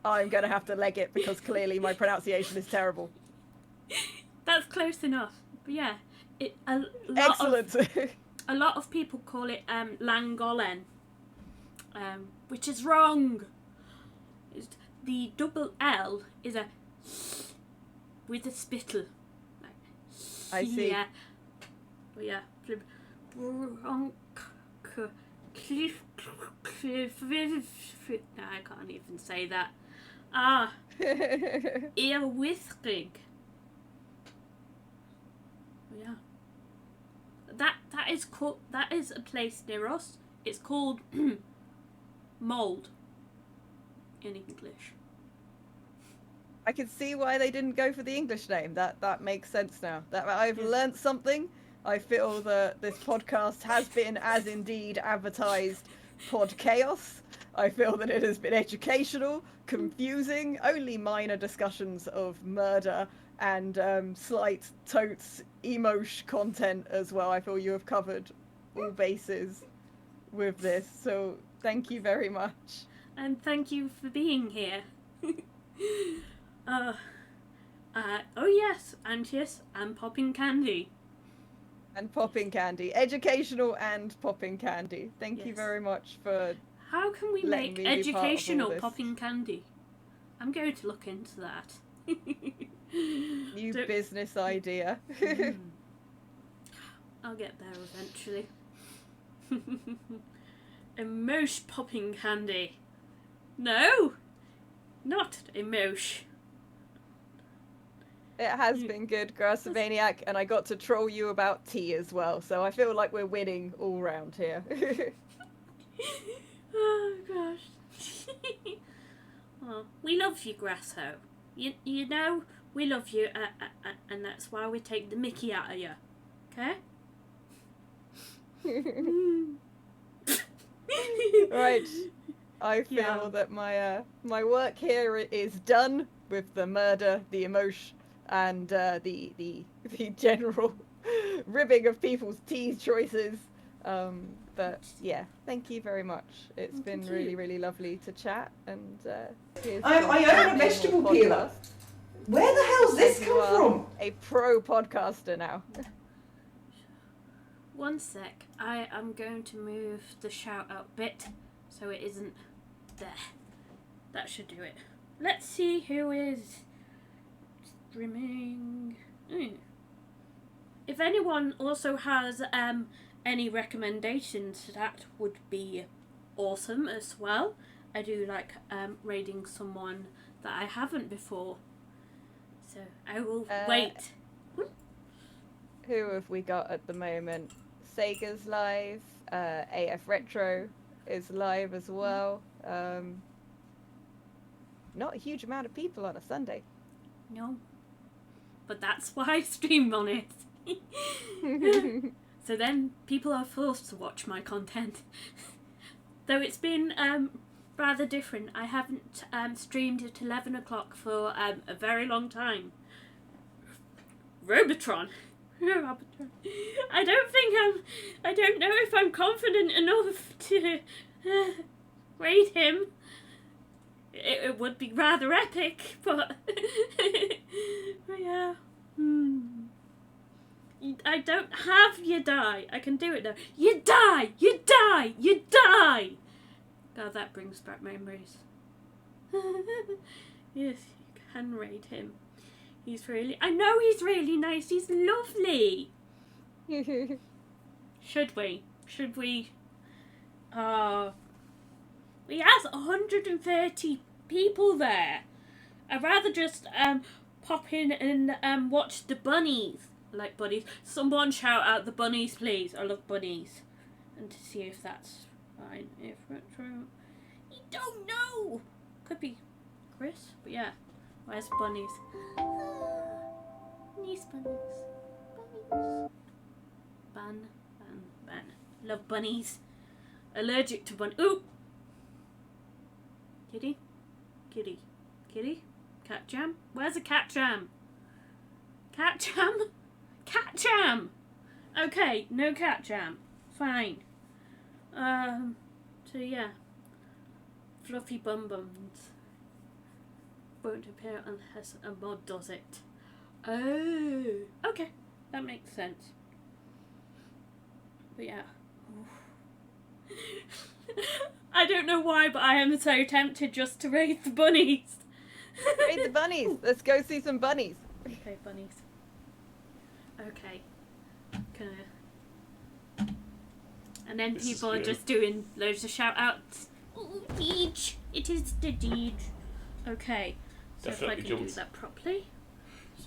S5: I'm going to have to leg it because clearly my pronunciation is terrible.
S1: That's close enough. But yeah,
S5: Excellent.
S1: A lot of people call it Llangollen, which is wrong. The double L is a with a spittle.
S5: I see.
S1: Yeah. But yeah. No, I can't even say that. Earwithrig. Yeah. That is a place near us. It's called Mould in English.
S5: I can see why they didn't go for the English name. That makes sense now. That I've learnt something. I feel that this podcast has been, as indeed advertised, Podchaos. I feel that it has been educational, confusing, only minor discussions of murder and slight totes emosh content as well. I feel you have covered all bases with this, so thank you very much.
S1: And thank you for being here. Oh yes, and popping candy.
S5: And popping candy. Educational and popping candy. Thank you
S1: Yes.
S5: very much for...
S1: How can we
S5: letting
S1: make
S5: me be part of all
S1: educational
S5: this.
S1: popping candy? I'm going to look into that.
S5: New
S1: Don't-
S5: business idea.
S1: I'll get there eventually. Emosh popping candy. No! Not emosh.
S5: It has been good, Grassomaniac, and I got to troll you about tea as well, so I feel like we're winning all round here.
S1: Oh gosh. Well, we love you, Grasso. You know we love you, and that's why we take the mickey out of you. Okay?
S5: Right. I feel
S1: Yeah.
S5: that my work here is done with the murder, the emotion, and the general ribbing of people's tea choices. But yeah, thank you very much. It's been
S1: Thank
S5: really,
S1: you.
S5: really lovely to chat. And here's
S6: I
S5: to
S6: own a
S5: more
S6: vegetable peeler.
S5: podcasts.
S6: Where the hell's this
S5: And
S6: come
S5: you are
S6: from?
S5: a pro podcaster now.
S1: One sec. I am going to move the shout out bit so it isn't there. That should do it. Let's see who is streaming. If anyone also has any recommendations, that would be awesome as well. I do like raiding someone that I haven't before. So I will wait.
S5: Who have we got at the moment? Sega's live. AF Retro is live as well. Not a huge amount of people on a Sunday.
S1: No. But that's why I stream on it. So then people are forced to watch my content. Though it's been rather different. I haven't streamed at 11 o'clock for a very long time. Robotron. I don't know if I'm confident enough to raid him. It would be rather epic, but yeah. I don't have you die. I can do it though. You die! You die! You die! God, that brings back memories. Yes, you can raid him. I know he's really nice. He's lovely. Should we? He has 130 people there. I'd rather just pop in and watch the bunnies. I like bunnies. Someone shout out the bunnies, please. I love bunnies. And to see if that's fine. If retro, you don't know. Could be Chris, but yeah. Where's bunnies? Nice bunnies. Bunnies. Ban. Love bunnies. Allergic to Ooh! Kitty? Kitty? Kitty? Cat jam? Where's a cat jam? Cat jam? Cat jam! Okay, no cat jam. Fine. So yeah. Fluffy bum bums won't appear unless a mod does it. Oh, okay. That makes sense. But yeah. I don't know why, but I am so tempted just to raid the bunnies.
S5: Raid the bunnies. Let's go see some bunnies.
S1: Okay, bunnies. Okay. And then
S7: This is
S1: people are
S7: good.
S1: just doing loads of shout outs. Oh, Deej! It is the Deej. Okay. So
S7: Definitely
S1: if I can
S7: jumped.
S1: do that properly.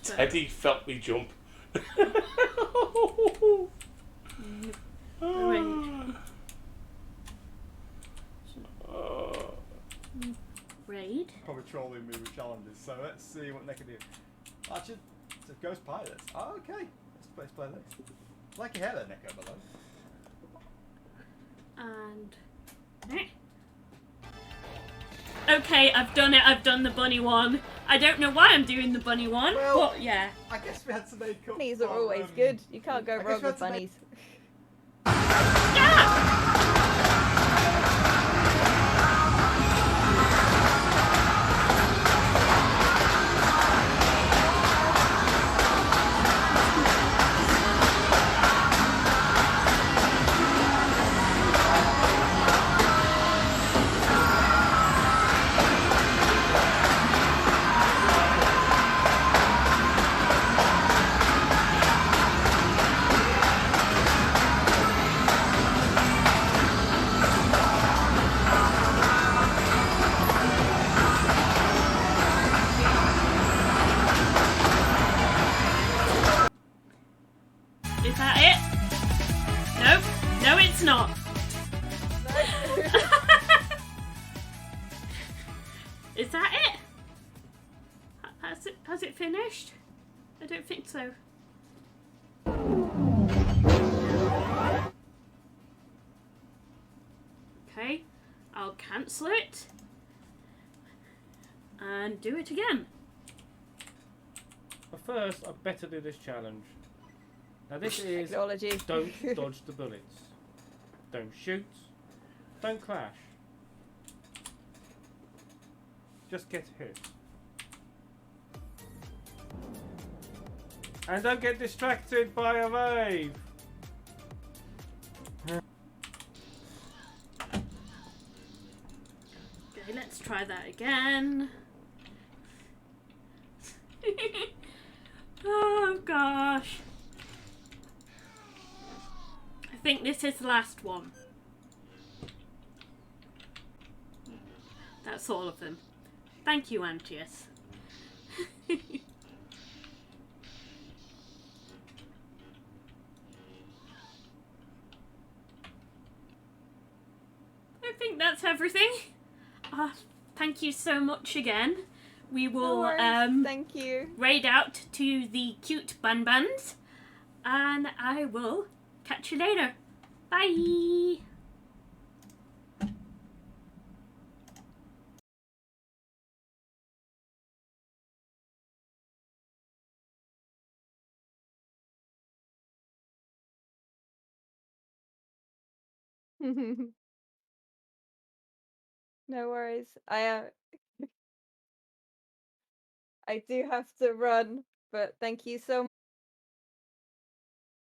S1: So,
S7: Teddy felt me jump.
S1: Right. Raid.
S3: Probably trolling me with challenges, so let's see what they can do. Actually, it's a ghost pilots. Oh, okay. Let's play this. Like your hair there, Nico, below.
S1: And okay, I've done it. I've done the bunny one. I don't know why I'm doing the bunny one,
S3: Well,
S1: but yeah.
S3: I guess we had to make up.
S5: Bunnies are
S3: for,
S5: always good. You can't go
S3: I guess
S5: wrong
S3: we had
S5: with
S3: to make-
S5: bunnies.
S1: Is that it? Nope. No, it's not. Is that it? Has it finished? I don't think so. Okay, I'll cancel it and do it again.
S8: But first, I better do this challenge. Now this is
S5: Technology.
S8: don't dodge the bullets. Don't shoot. Don't clash. Just get hit. And don't get distracted by a wave.
S1: Okay, let's try that again. Oh gosh. I think this is the last one. That's all of them. Thank you, Antius. I think that's everything. Thank you so much again. We
S5: No
S1: will
S5: worries. Thank you.
S1: raid out to the cute bun-buns, and I will catch you later. Bye!
S5: No worries. I do have to run, but thank you so